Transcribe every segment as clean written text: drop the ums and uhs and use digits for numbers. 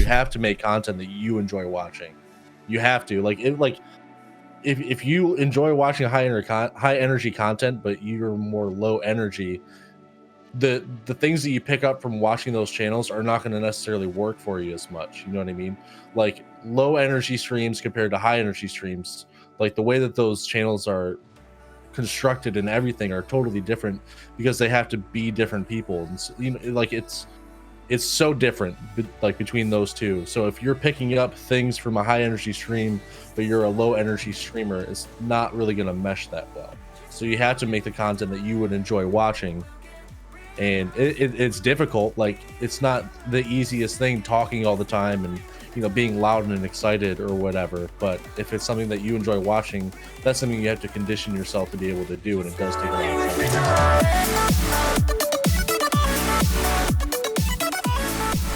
you have to make content that you enjoy watching. You have to if you enjoy watching high energy content, but you're more low energy, the things that you pick up from watching those channels are not going to necessarily work for you as much. You know what I mean? Like low energy streams compared to high energy streams, like the way that those channels are constructed and everything are totally different because they have to be different people. And so, like it's so different like between those two. So if you're picking up things from a high energy stream but you're a low energy streamer, it's not really going to mesh that well. So you have to make the content that you would enjoy watching, and it's difficult. Like it's not the easiest thing talking all the time and being loud and excited or whatever, but if it's something that you enjoy watching, that's something you have to condition yourself to be able to do, and it does take a lot of time.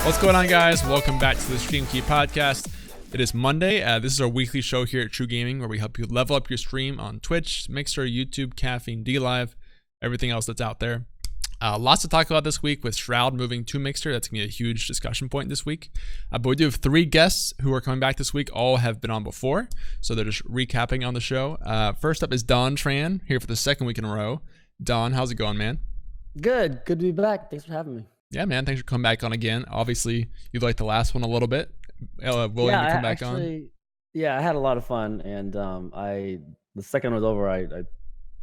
What's going on, guys? Welcome back to the Stream Key Podcast. It is Monday. This is our weekly show here at TRUgaming, where we help you level up your stream on Twitch, Mixer, YouTube, Caffeine, DLive, everything else that's out there. Lots to talk about this week with Shroud moving to Mixer. That's going to be a huge discussion point this week. But we do have 3 guests who are coming back this week. All have been on before, so they're just recapping on the show. First up is Tran, here for the second week in a row. Don, how's it going, man? Good to be back. Thanks for having me. Yeah, man. Thanks for coming back on again. Obviously, you liked the last one a little bit. Willing to come back on? Yeah, I had a lot of fun, and the second was over, I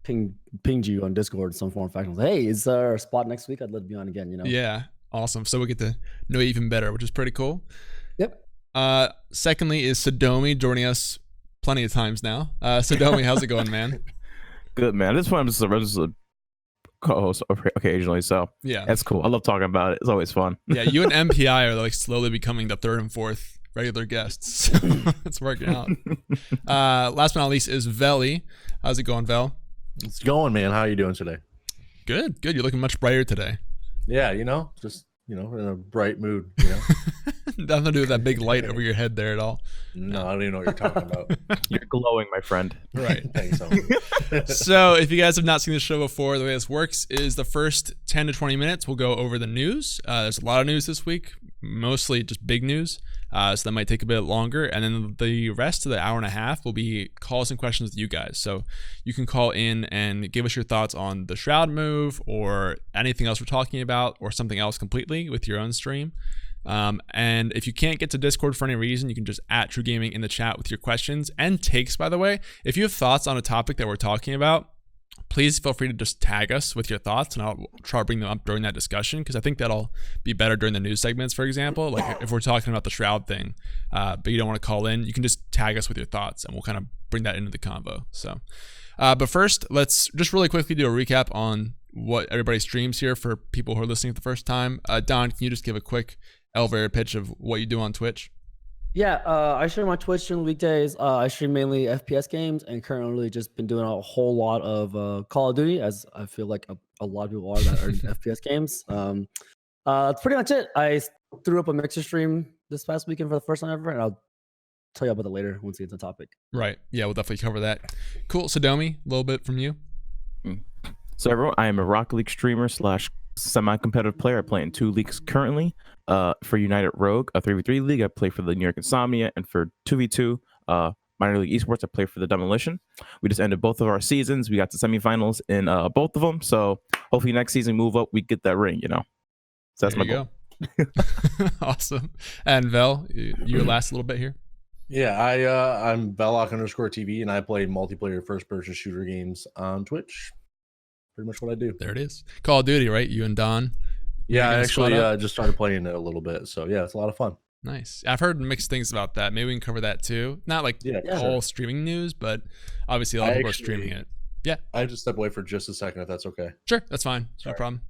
pinged you on Discord in some form of fashion. Hey, is there a spot next week? I'd love to be on again. Yeah, awesome. So we get to know you even better, which is pretty cool. Yep. Secondly is Sadomi, joining us plenty of times now. Sadomi, how's it going, man? Good, man. This one I'm just a co-host occasionally, so yeah, that's cool. I love talking about it. It's always fun. Yeah, you and MPI are like slowly becoming the 3rd and 4th regular guests. So it's working out. Last but not least is Veli. How's it going, Vel? It's going, man. How are you doing today? Good. You're looking much brighter today. Yeah, just in a bright mood. Nothing to do with that big light over your head there at all. No, I don't even know what you're talking about. You're glowing, my friend. Right. Thanks. So if you guys have not seen the show before, the way this works is the first 10 to 20 minutes we'll go over the news. There's a lot of news this week, mostly just big news. So that might take a bit longer. And then the rest of the hour and a half will be calls and questions with you guys. So you can call in and give us your thoughts on the Shroud move or anything else we're talking about or something else completely with your own stream. And if you can't get to Discord for any reason, you can just @TRUgaming in the chat with your questions and takes, by the way. If you have thoughts on a topic that we're talking about, please feel free to just tag us with your thoughts, and I'll try to bring them up during that discussion, because I think that'll be better during the news segments, for example. Like if we're talking about the Shroud thing, but you don't want to call in, you can just tag us with your thoughts, and we'll kind of bring that into the convo. So, but first, let's just really quickly do a recap on what everybody streams here for people who are listening for the first time. Don, can you just give a quick elevator pitch of what you do on Twitch? Yeah, I stream on Twitch during the weekdays. I stream mainly FPS games, and currently just been doing a whole lot of Call of Duty, as I feel like a lot of people are that are in FPS games. That's pretty much it. I threw up a Mixer stream this past weekend for the first time ever, and I'll tell you about it later once we get to the topic. Right. Yeah, we'll definitely cover that. Cool. Sadomi, a little bit from you. So everyone, I am a Rocket League streamer / semi-competitive player. I play in 2 leagues currently. For United Rogue, a 3v3 league, I play for the New York Insomnia, and for 2v2 minor league esports, I play for the Demolition. We just ended both of our seasons. We got to semifinals in both of them, so hopefully next season move up, we get that ring, So that's there my goal. Awesome. And Vel, you're last a little bit here. Yeah, I'm Belloc_TV, and I play multiplayer first-person shooter games on Twitch. Pretty much what I do. There it is. Call of Duty, right? You and Don. Yeah, I actually just started playing it a little bit. So yeah, it's a lot of fun. Nice. I've heard mixed things about that. Maybe we can cover that too. Not like all streaming news, but obviously a lot of people are streaming it. Yeah. I have to step away for just a second if that's okay. Sure, that's fine. No problem.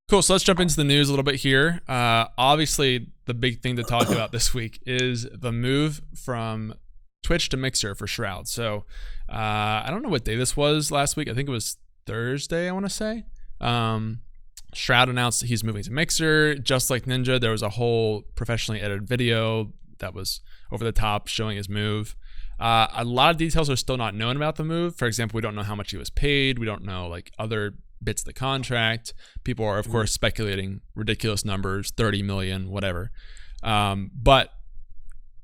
Cool. So let's jump into the news a little bit here. Obviously, the big thing to talk about this week is the move from Twitch to Mixer for Shroud. So I don't know what day this was last week. I think it was Thursday, I want to say. Shroud announced that he's moving to Mixer. Just like Ninja, there was a whole professionally edited video that was over the top showing his move. A lot of details are still not known about the move. For example, we don't know how much he was paid. We don't know like other bits of the contract. People are, of course, speculating ridiculous numbers, 30 million, whatever. But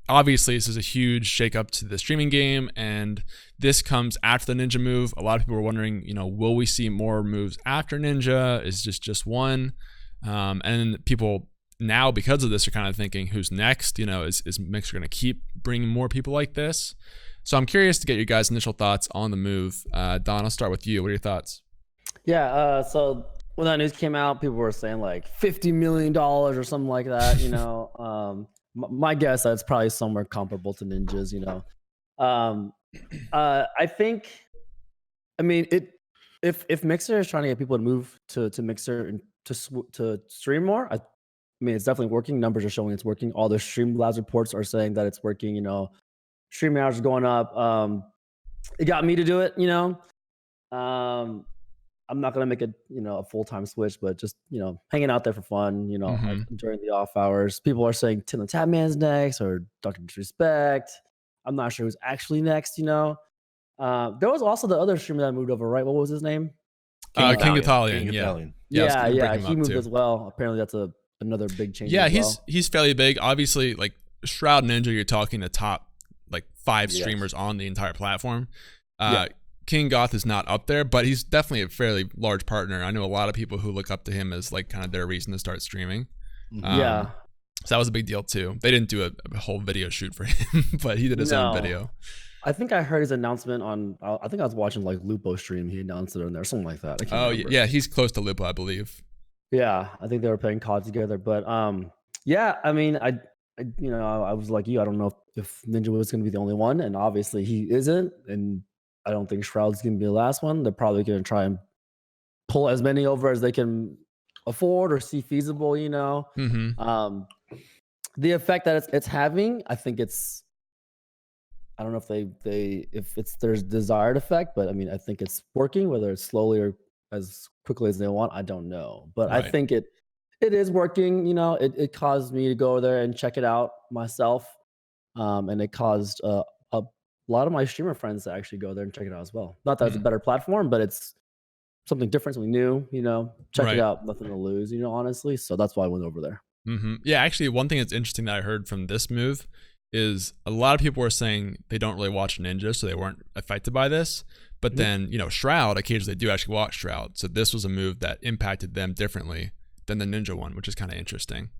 obviously, this is a huge shakeup to the streaming game, and this comes after the Ninja move. A lot of people are wondering, will we see more moves after Ninja? Is just one? And people now, because of this, are kind of thinking, who's next? Is Mixer going to keep bringing more people like this? So I'm curious to get your guys' initial thoughts on the move. Don, I'll start with you. What are your thoughts? Yeah, so when that news came out, people were saying like $50 million or something like that. My guess that's probably somewhere comparable to Ninja's. I think, if Mixer is trying to get people to move to Mixer and to stream more, it's definitely working. Numbers are showing it's working. All the Streamlabs reports are saying that it's working. Streaming hours are going up. It got me to do it. I'm not gonna make it, a full-time switch, but just hanging out there for fun. During the off hours, people are saying Tim the Tatman's next or Dr. Disrespect. I'm not sure who's actually next. There was also the other streamer that moved over, right? What was his name? King Italian. Yeah. He moved as well. Apparently, that's another big change. Yeah, he's fairly big. Obviously, like Shroud Ninja, you're talking the top like 5 streamers on the entire platform. King Goth is not up there, but he's definitely a fairly large partner. I know a lot of people who look up to him as like kind of their reason to start streaming. So that was a big deal too. They didn't do a whole video shoot for him, but he did his own video. I think I heard his announcement on. I think I was watching like Lupo stream. He announced it on there, something like that. Yeah, he's close to Lupo, I believe. Yeah, I think they were playing COD together. But I was like you. I don't know if Ninja was going to be the only one, and obviously he isn't. And I don't think Shroud's going to be the last one. They're probably going to try and pull as many over as they can afford or see feasible. The effect that it's having, I think it's. I don't know if it's their desired effect, but I think it's working. Whether it's slowly or as quickly as they want, I don't know. But I think it is working. It caused me to go there and check it out myself, and it caused a lot of my streamer friends to actually go there and check it out as well. Not that it's a better platform, but it's something different, something new. Check it out, nothing to lose. Honestly, so that's why I went over there. Yeah, actually, one thing that's interesting that I heard from this move is a lot of people were saying they don't really watch Ninja, so they weren't affected by this. But then, Shroud, occasionally they do actually watch Shroud. So this was a move that impacted them differently than the Ninja one, which is kind of interesting.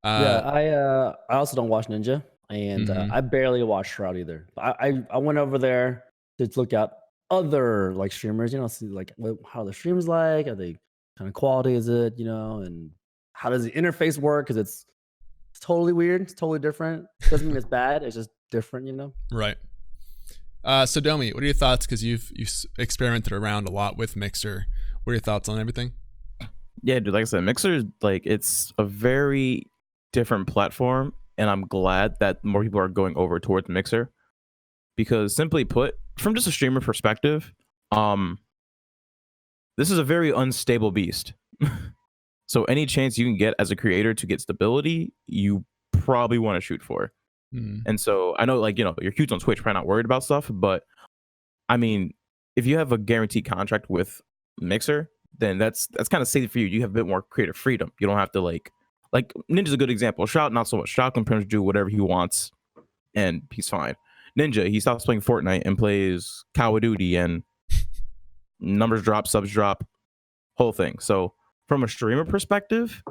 I also don't watch Ninja, and I barely watch Shroud either. I went over there to look at other like streamers, see like how the streams like, are they kind of quality is it, and how does the interface work? Because it's totally weird. It's totally different. Doesn't mean it's bad. It's just different, Right. Sadomi, what are your thoughts? Because you've experimented around a lot with Mixer. What are your thoughts on everything? Yeah, dude, like I said, Mixer, like, it's a very different platform, and I'm glad that more people are going over towards Mixer, because simply put, from just a streamer perspective, this is a very unstable beast. So any chance you can get as a creator to get stability, you probably want to shoot for. And so I know, like, you're huge on Twitch, probably not worried about stuff, but if you have a guaranteed contract with Mixer, then that's kind of safe for you. You have a bit more creative freedom. You don't have to like Ninja's a good example. Shroud, not so much. Shroud can pretty much do whatever he wants, and he's fine. Ninja, he stops playing Fortnite and plays Call of Duty, and numbers drop, subs drop, whole thing. So from a streamer perspective,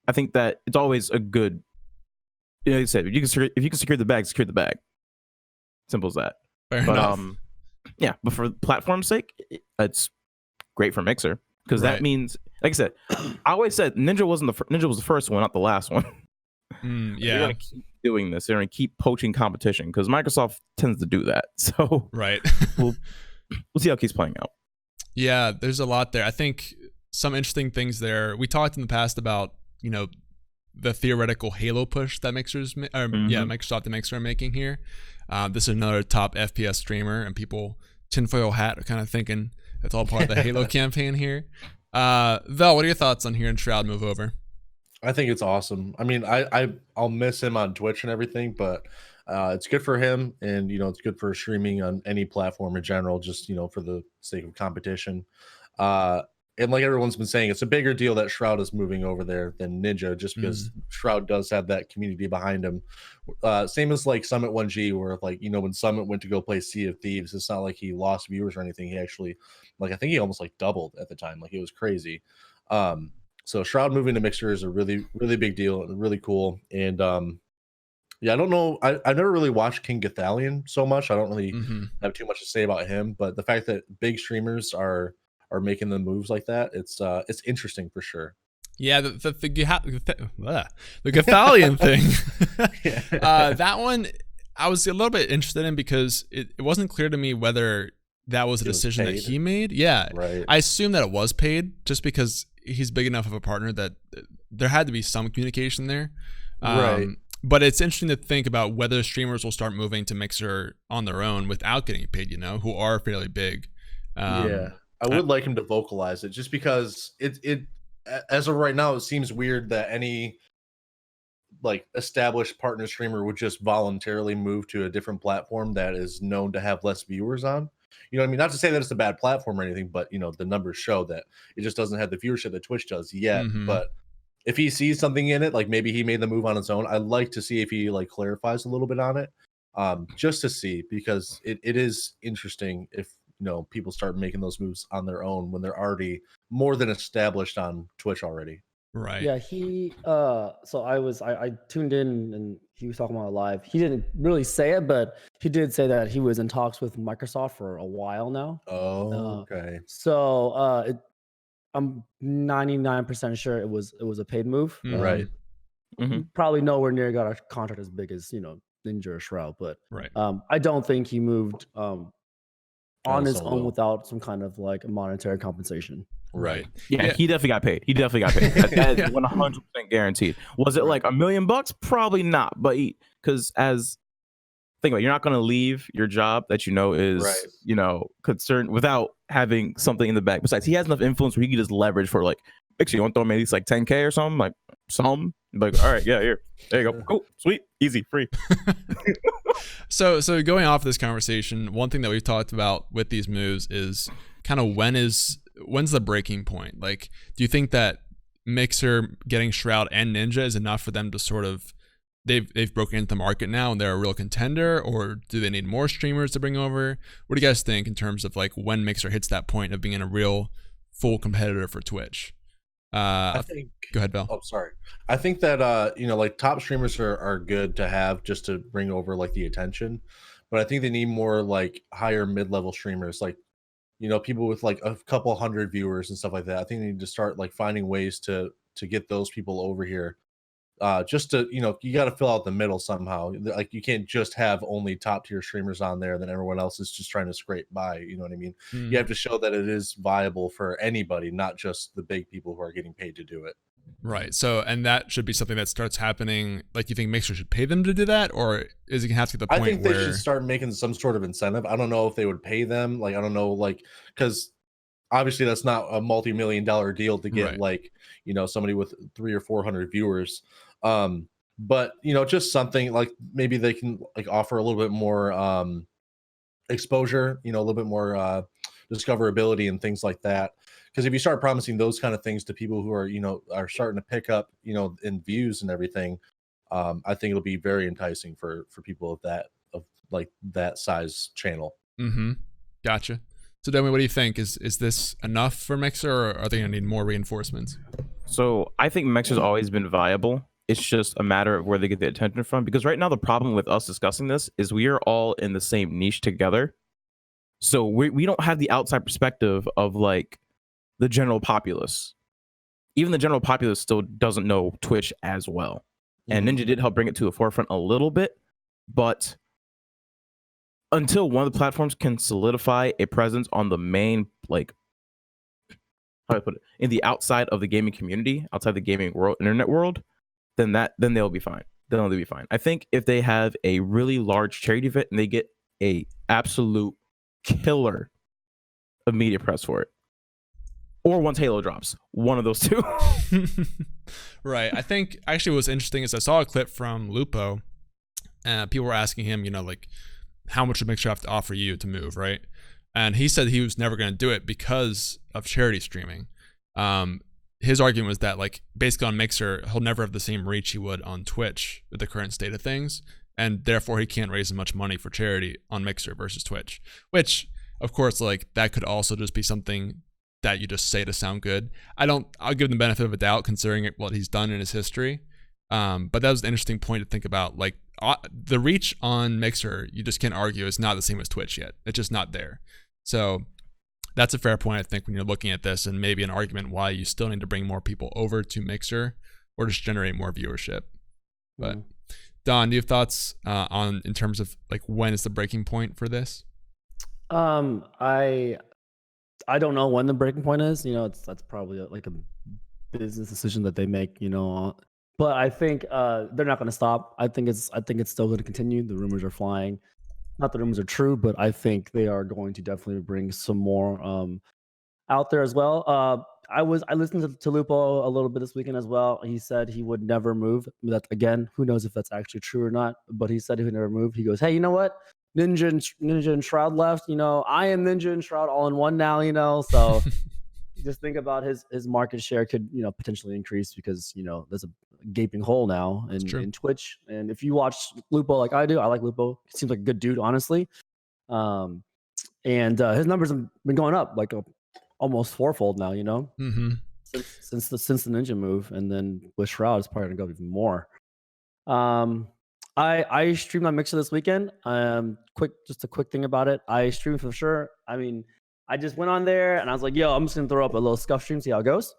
I think that it's always a good. Like I said, if you can secure the bag, secure the bag. Simple as that. Fair enough. Yeah, but for platform's sake, it's great for Mixer, because that means, like I said, I always said Ninja was the first one, not the last one. They're gonna keep doing this. They're gonna keep poaching competition, because Microsoft tends to do that. So we'll see how it keeps playing out. Yeah, there's a lot there. I think some interesting things there. We talked in the past about the theoretical Halo push that Microsoft and Mixer are making here. This is another top FPS streamer, and people tinfoil hat are kind of thinking it's all part of the Halo campaign here. Vel, what are your thoughts on hearing Shroud move over? I think it's awesome. I'll miss him on Twitch and everything, but it's good for him, and it's good for streaming on any platform in general, just for the sake of competition. and like everyone's been saying, it's a bigger deal that Shroud is moving over there than Ninja, just because Shroud does have that community behind him. Same as like Summit 1G, where like, you know, when Summit went to go play Sea of Thieves, it's not like he lost viewers or anything. He actually, like, I think he almost like doubled at the time. Like, it was crazy. So Shroud moving to Mixer is a really, really big deal and really cool. And yeah, I don't know. I never really watched King Gathalion so much. I don't really have too much to say about him. But the fact that big streamers are making the moves like that, it's interesting for sure. Yeah, the Gathalion thing. That one I was a little bit interested in because it wasn't clear to me whether that was a decision that he made. Yeah, right. I assume that it was paid just because he's big enough of a partner that there had to be some communication there. Right. But it's interesting to think about whether streamers will start moving to Mixer on their own without getting paid, you know, who are fairly big. Yeah, I would like him to vocalize it, just because it as of right now, it seems weird that any like established partner streamer would just voluntarily move to a different platform that is known to have less viewers on. You know what I mean? Not to say that it's a bad platform or anything, but you know, the numbers show that it just doesn't have the viewership that Twitch does yet. But if he sees something in it, like maybe he made the move on his own, I'd like to see if he like clarifies a little bit on it, just to see, because it is interesting if, you know, people start making those moves on their own when they're already more than established on Twitch already. Right. Yeah, he so I tuned in and he was talking about it live. He didn't really say it, but he did say that he was in talks with Microsoft for a while now. Oh, okay. So I'm 99% sure it was a paid move. Right. Probably nowhere near got a contract as big as, you know, Ninja or Shroud, but right. I don't think he moved on his own will. without some kind of like monetary compensation. Right. Yeah, he definitely got paid. That is 100% guaranteed. Was it like $1 million? Probably not. But because think about it, you're not going to leave your job that you know is you know, concerned without having something in the back. Besides, he has enough influence where he can just leverage for like, actually, you want to throw him at least like 10K or something, like some, like, all right, yeah, here, there you go, cool, sweet, easy, free. So going off this conversation, one thing that we've talked about with these moves is kind of when's the breaking point? Like, do you think that Mixer getting Shroud and Ninja is enough for them to sort of they've broken into the market now and they're a real contender, or do they need more streamers to bring over? What do you guys think in terms of like when Mixer hits that point of being a real full competitor for Twitch? I think. Go ahead, Bill. Oh, sorry. I think that you know, like top streamers are good to have just to bring over like the attention, but I think they need more like higher mid-level streamers, like, you know, people with like a couple hundred viewers and stuff like that. I think they need to start like finding ways to get those people over here. Just to, you know, you got to fill out the middle somehow. Like, you can't just have only top tier streamers on there, then everyone else is just trying to scrape by. You know what I mean? You have to show that it is viable for anybody, not just the big people who are getting paid to do it. Right. So, and that should be something that starts happening. Like, you think Mixer should pay them to do that, or is it gonna have to get the point I think where they should start making some sort of incentive. I don't know if they would pay them. Like, I don't know, like, because obviously that's not a multi-million-dollar deal to get like, you know, somebody with 300 or 400 viewers. But you know, just something like maybe they can like offer a little bit more exposure, you know, a little bit more discoverability and things like that. Because if you start promising those kind of things to people who are, you know, are starting to pick up, you know, in views and everything, I think it'll be very enticing for people of like that size channel. Gotcha. So Demi, what do you think? Is this enough for Mixer, or are they gonna need more reinforcements? So I think Mixer's always been viable. It's just a matter of where they get the attention from. Because right now the problem with us discussing this is we are all in the same niche together. So we don't have the outside perspective of like the general populace. Even the general populace still doesn't know Twitch as well. And Ninja did help bring it to the forefront a little bit. But until one of the platforms can solidify a presence on the main, like, how do I put it, in the outside of the gaming community, outside the gaming world, internet world, then they'll be fine. They'll be fine. I think if they have a really large charity event and they get a absolute killer of media press for it, or once Halo drops, one of those two. Right. I think actually what's interesting is I saw a clip from Lupo, and people were asking him, you know, like, how much would Mixer have to offer you to move, right? And he said he was never going to do it because of charity streaming. His argument was that like basically on Mixer, he'll never have the same reach he would on Twitch with the current state of things, and therefore he can't raise as much money for charity on Mixer versus Twitch. Which, of course, like that could also just be something that you just say to sound good. I'll give him the benefit of a doubt considering what he's done in his history. But that was an interesting point to think about. Like the reach on Mixer, you just can't argue is not the same as Twitch yet. It's just not there. So that's a fair point, I think, when you're looking at this, and maybe an argument why you still need to bring more people over to Mixer or just generate more viewership. But Don, do you have thoughts on in terms of like when is the breaking point for this? I don't know when the breaking point is. That's probably like a business decision that they make. But I think they're not going to stop. I think it's still going to continue. The rumors are flying. Not the rumors are true, but I think they are going to definitely bring some more out there as well. I listened to Lupo a little bit this weekend as well. He said he would never move. That again, who knows if that's actually true or not? But he said he would never move. He goes, "Hey, you know what? Ninja and Shroud left. I am Ninja and Shroud all in one now. So just think about his market share could potentially increase because there's a gaping hole now in Twitch. And if you watch Lupo like I do, I like Lupo. He seems like a good dude, honestly. And his numbers have been going up like almost fourfold now. Since the Ninja move, and then with Shroud, it's probably gonna go even more. I streamed on Mixer this weekend. Just a quick thing about it. I streamed for sure. I mean, I just went on there and I was like, yo, I'm just gonna throw up a little scuff stream, see how it goes.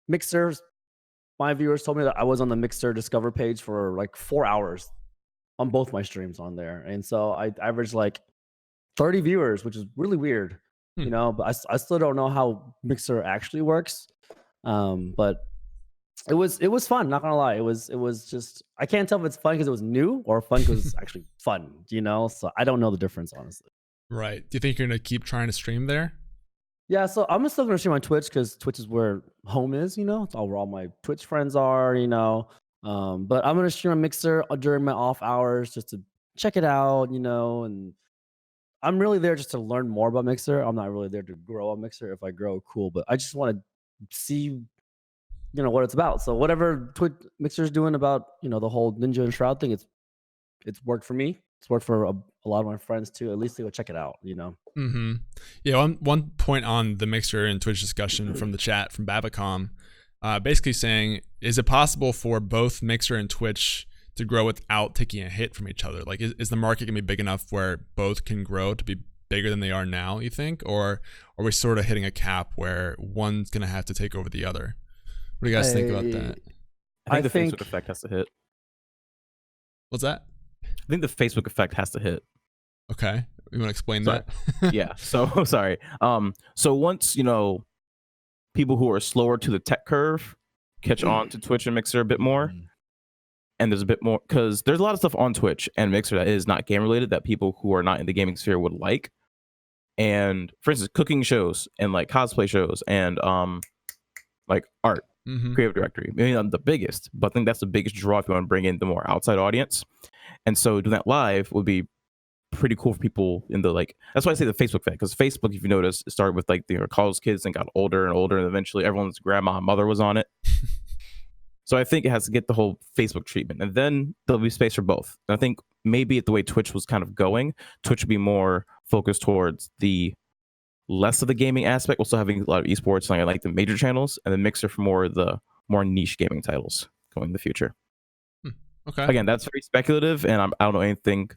Mixer, my viewers told me that I was on the Mixer Discover page for like 4 hours on both my streams on there. And so I averaged like 30 viewers, which is really weird, but I still don't know how Mixer actually works. But it was fun, not gonna lie. It was just, I can't tell if it's fun because it was new or fun because it's actually fun, so I don't know the difference, honestly. Right. Do you think you're gonna keep trying to stream there? Yeah, so I'm still gonna stream on Twitch because Twitch is where home is, it's all where all my Twitch friends are, but I'm gonna stream on Mixer during my off hours just to check it out, and I'm really there just to learn more about Mixer. I'm not really there to grow on Mixer. If I grow, cool, but I just want to see what it's about. So whatever Twitch Mixer's doing about the whole Ninja and Shroud thing, it's worked for me. It's worked for a lot of my friends too. At least they go check it out. Yeah. One point on the Mixer and Twitch discussion from the chat from Babacom, basically saying, is it possible for both Mixer and Twitch to grow without taking a hit from each other? Like, is the market gonna be big enough where both can grow to be bigger than they are now, you think, or are we sort of hitting a cap where one's gonna have to take over the other? What do you guys think about that? I think the Facebook effect has to hit. What's that? I think the Facebook effect has to hit. Okay. You want to explain that? Yeah. So sorry. So once, people who are slower to the tech curve catch on to Twitch and Mixer a bit more, and there's a bit more, because there's a lot of stuff on Twitch and Mixer that is not game related that people who are not in the gaming sphere would like. And for instance, cooking shows and like cosplay shows and like art. Creative directory, maybe not the biggest, but I think that's the biggest draw if you want to bring in the more outside audience. And so doing that live would be pretty cool for people in the that's why I say the Facebook effect, because Facebook, if you notice, it started with like the college kids and got older and older, and eventually everyone's grandma and mother was on it. So I think it has to get the whole Facebook treatment, and then there'll be space for both. And I think maybe the way Twitch was kind of going, Twitch would be more focused towards the less of the gaming aspect, also having a lot of esports, like the major channels, and then Mixer for more niche gaming titles going in the future. Okay. Again, that's very speculative, and I don't know anything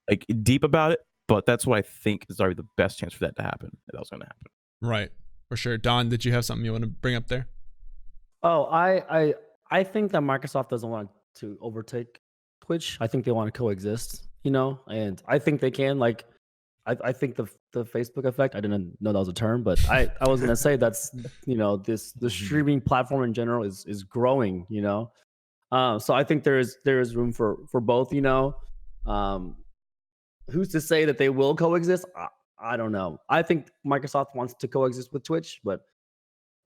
like deep about it, but that's what I think is already the best chance for that to happen. That was going to happen. Right, for sure. Don, did you have something you want to bring up there? Oh, I think that Microsoft doesn't want to overtake Twitch. I think they want to coexist, and I think they can. Like, I think the Facebook effect, I didn't know that was a term, but I was gonna say that's the streaming platform in general is growing, so I think there is room for both, who's to say that they will coexist? I don't know. I think Microsoft wants to coexist with Twitch, but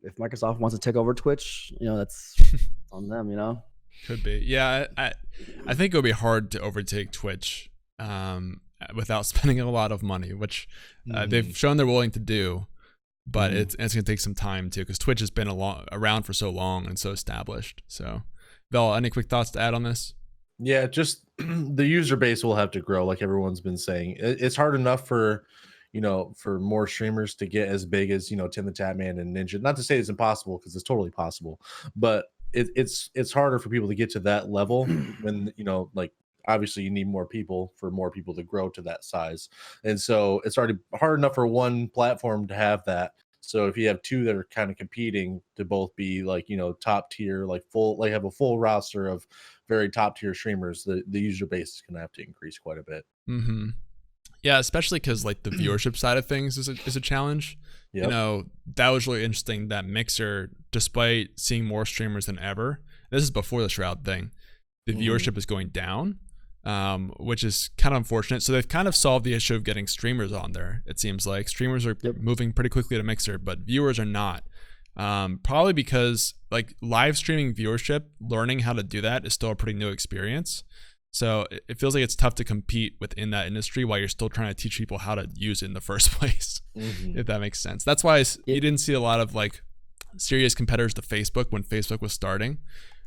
if Microsoft wants to take over Twitch, that's on them, Could be. Yeah, I think it would be hard to overtake Twitch without spending a lot of money, which they've shown they're willing to do. but it's gonna take some time too, because Twitch has been around for so long and so established. So, Vel, any quick thoughts to add on this? Yeah, just the user base will have to grow, like everyone's been saying. It's hard enough for, for more streamers to get as big as, Tim the Tatman and Ninja. Not to say it's impossible, because it's totally possible, but it's harder for people to get to that level when, like, obviously you need more people for more people to grow to that size. And so it's already hard enough for one platform to have that. So if you have two that are kind of competing to both be like, top tier, like have a full roster of very top tier streamers, the user base is going to have to increase quite a bit. Mm-hmm. Yeah, especially because like the viewership side of things is a challenge. Yep. That was really interesting that Mixer, despite seeing more streamers than ever, this is before the Shroud thing, the viewership is going down, which is kind of unfortunate. So they've kind of solved the issue of getting streamers on there. It seems like streamers are moving pretty quickly to Mixer, but viewers are not. Probably because like live streaming viewership, learning how to do that is still a pretty new experience. So it feels like it's tough to compete within that industry while you're still trying to teach people how to use it in the first place, if that makes sense. That's why you didn't see a lot of like serious competitors to Facebook when Facebook was starting.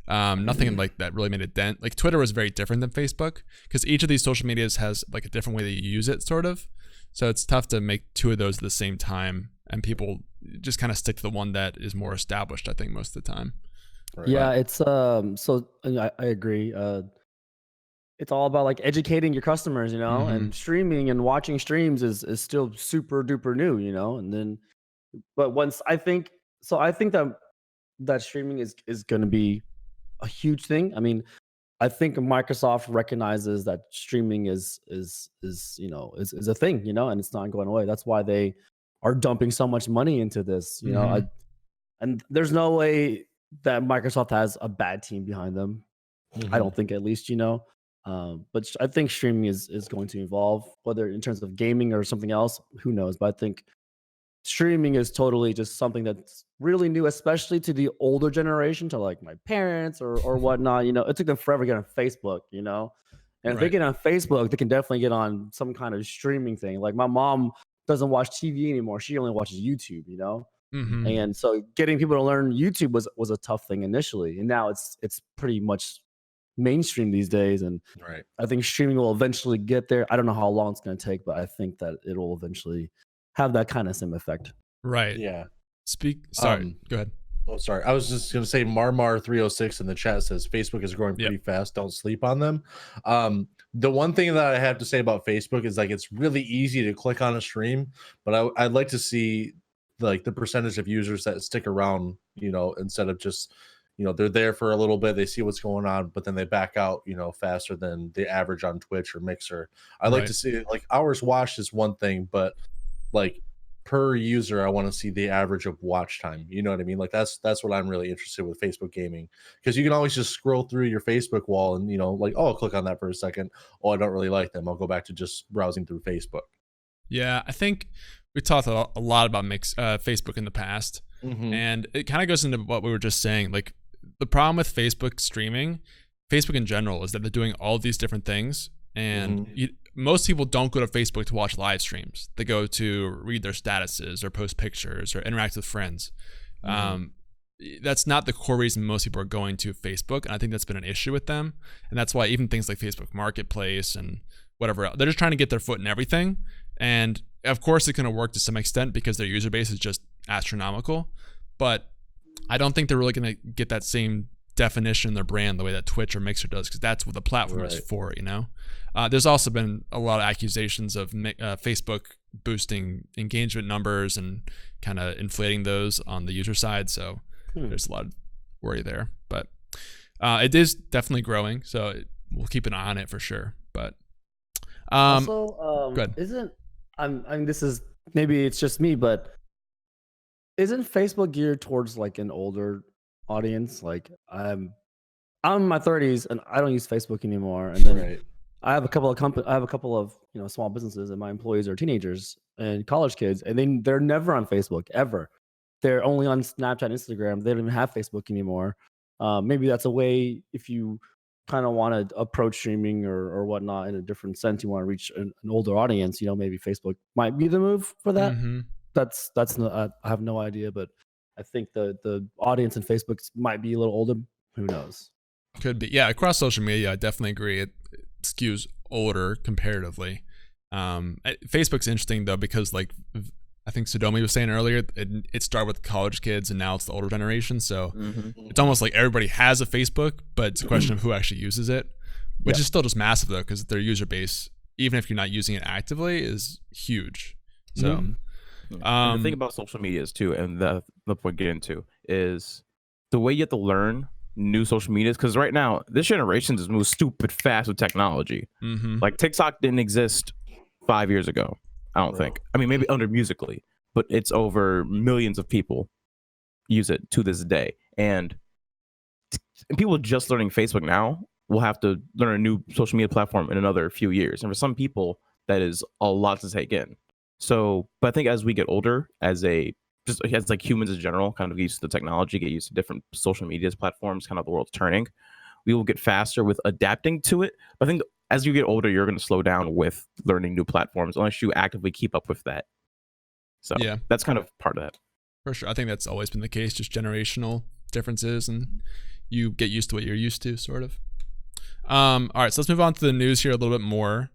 Nothing like that really made a dent. Like Twitter was very different than Facebook, because each of these social medias has like a different way that you use it, sort of. So it's tough to make two of those at the same time, and people just kind of stick to the one that is more established, I think, most of the time. Right. Yeah, it's so I agree. It's all about like educating your customers, and streaming and watching streams is still super duper new, and then, but once I think that streaming is going to be a huge thing. I mean, I think Microsoft recognizes that streaming is a thing, and it's not going away. That's why they are dumping so much money into this, and there's no way that Microsoft has a bad team behind them. I don't think, at least, but I think streaming is going to evolve, whether in terms of gaming or something else, who knows? But I think streaming is totally just something that's really new, especially to the older generation, to like my parents or whatnot. It took them forever to get on Facebook, and if they get on Facebook, they can definitely get on some kind of streaming thing. Like my mom doesn't watch TV anymore; she only watches YouTube. And so getting people to learn YouTube was a tough thing initially, and now it's pretty much mainstream these days. And I think streaming will eventually get there. I don't know how long it's going to take, but I think that it will eventually have that kind of same effect. Right. Yeah. Sorry. Go ahead. Oh, sorry. I was just going to say Marmar306 in the chat says Facebook is growing pretty fast. Don't sleep on them. The one thing that I have to say about Facebook is like it's really easy to click on a stream, but I'd like to see like the percentage of users that stick around, instead of just, they're there for a little bit, they see what's going on, but then they back out, faster than the average on Twitch or Mixer. I'd like to see like hours watched is one thing, but like per user, I want to see the average of watch time. You know what I mean? Like that's what I'm really interested with Facebook gaming, because you can always just scroll through your Facebook wall and like, oh, I'll click on that for a second. Oh, I don't really like them. I'll go back to just browsing through Facebook. Yeah, I think we talked a lot about Facebook in the past, and it kind of goes into what we were just saying. Like the problem with Facebook streaming, Facebook in general, is that they're doing all these different things, and most people don't go to Facebook to watch live streams. They go to read their statuses or post pictures or interact with friends. That's not the core reason most people are going to Facebook, and I think that's been an issue with them. And that's why even things like Facebook Marketplace and whatever else, they're just trying to get their foot in everything. And of course it's going to work to some extent because their user base is just astronomical, but I don't think they're really going to get that same definition in their brand the way that Twitch or Mixer does, because that's what the platform is for, There's also been a lot of accusations of Facebook boosting engagement numbers and kind of inflating those on the user side, so there's a lot of worry there, but it is definitely growing, so we'll keep an eye on it for sure. But also, go ahead. This is, maybe it's just me, but isn't Facebook geared towards like an older audience? Like I'm in my 30s and I don't use Facebook anymore, and then I have a couple of small businesses, and my employees are teenagers and college kids, and they're never on Facebook ever. They're only on Snapchat, Instagram. They don't even have Facebook anymore. Maybe that's a way, if you kind of want to approach streaming or whatnot in a different sense, you want to reach an older audience, maybe Facebook might be the move for that. That's I have no idea, but I think the audience in Facebook might be a little older. Who knows? Could be. Yeah, across social media, I definitely agree. It skews older comparatively. Facebook's interesting though because like I think Sadomi was saying earlier, it started with college kids and now it's the older generation. So it's almost like everybody has a Facebook, but it's a question of who actually uses it, which is still just massive though because their user base, even if you're not using it actively, is huge. So and the thing about social media is too, and the point to get into is the way you have to learn new social medias, because right now this generation just moves stupid fast with technology. Like TikTok didn't exist 5 years ago, I don't think. I mean, maybe under Musically, but it's over millions of people use it to this day, and people just learning Facebook now will have to learn a new social media platform in another few years, and for some people that is a lot to take in. So, but I think as we get older, as like humans in general, kind of get used to the technology, get used to different social media platforms, kind of the world's turning, we will get faster with adapting to it. But I think as you get older, you're going to slow down with learning new platforms unless you actively keep up with that. So that's kind of part of that. For sure. I think that's always been the case, just generational differences, and you get used to what you're used to, sort of. All right, so let's move on to the news here a little bit more.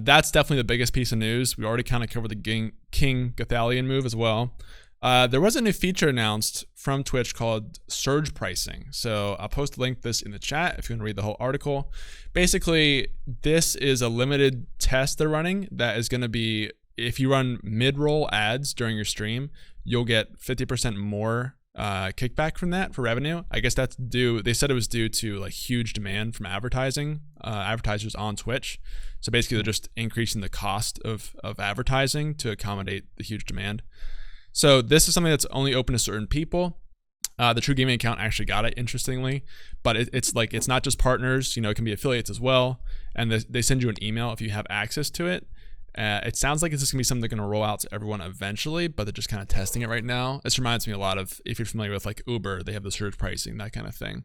That's definitely the biggest piece of news. We already kind of covered the King Gothalion move as well. There was a new feature announced from Twitch called surge pricing. So I'll post a link to this in the chat if you want to read the whole article. Basically, this is a limited test they're running that is going to be, if you run mid-roll ads during your stream, you'll get 50% more kickback from that for revenue. I guess that's due, they said it was due to like huge demand from advertisers on Twitch. So basically they're just increasing the cost of advertising to accommodate the huge demand. So this is something that's only open to certain people. The TRUgaming account actually got it, interestingly, but it's like, it's not just partners, it can be affiliates as well. And they send you an email if you have access to it. It sounds like it's just gonna be something they're gonna roll out to everyone eventually, but they're just kind of testing it right now. This reminds me a lot of, if you're familiar with like Uber, they have the surge pricing, that kind of thing.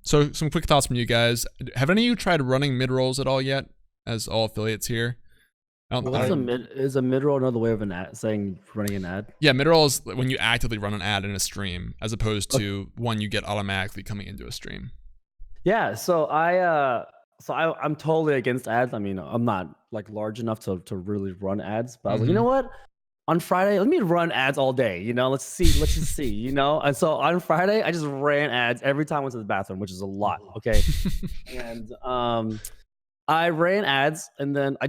So some quick thoughts from you guys. Have any of you tried running mid rolls at all yet, as all affiliates here? Is a mid-roll another way of an ad, saying running an ad? Yeah, mid-roll is when you actively run an ad in a stream, as opposed to one you get automatically coming into a stream. Yeah, so I'm totally against ads. I mean, I'm not like large enough to really run ads, but I was like, you know what? On Friday, let me run ads all day. Let's just see. And so on Friday, I just ran ads every time I went to the bathroom, which is a lot. Okay, and I ran ads, and then I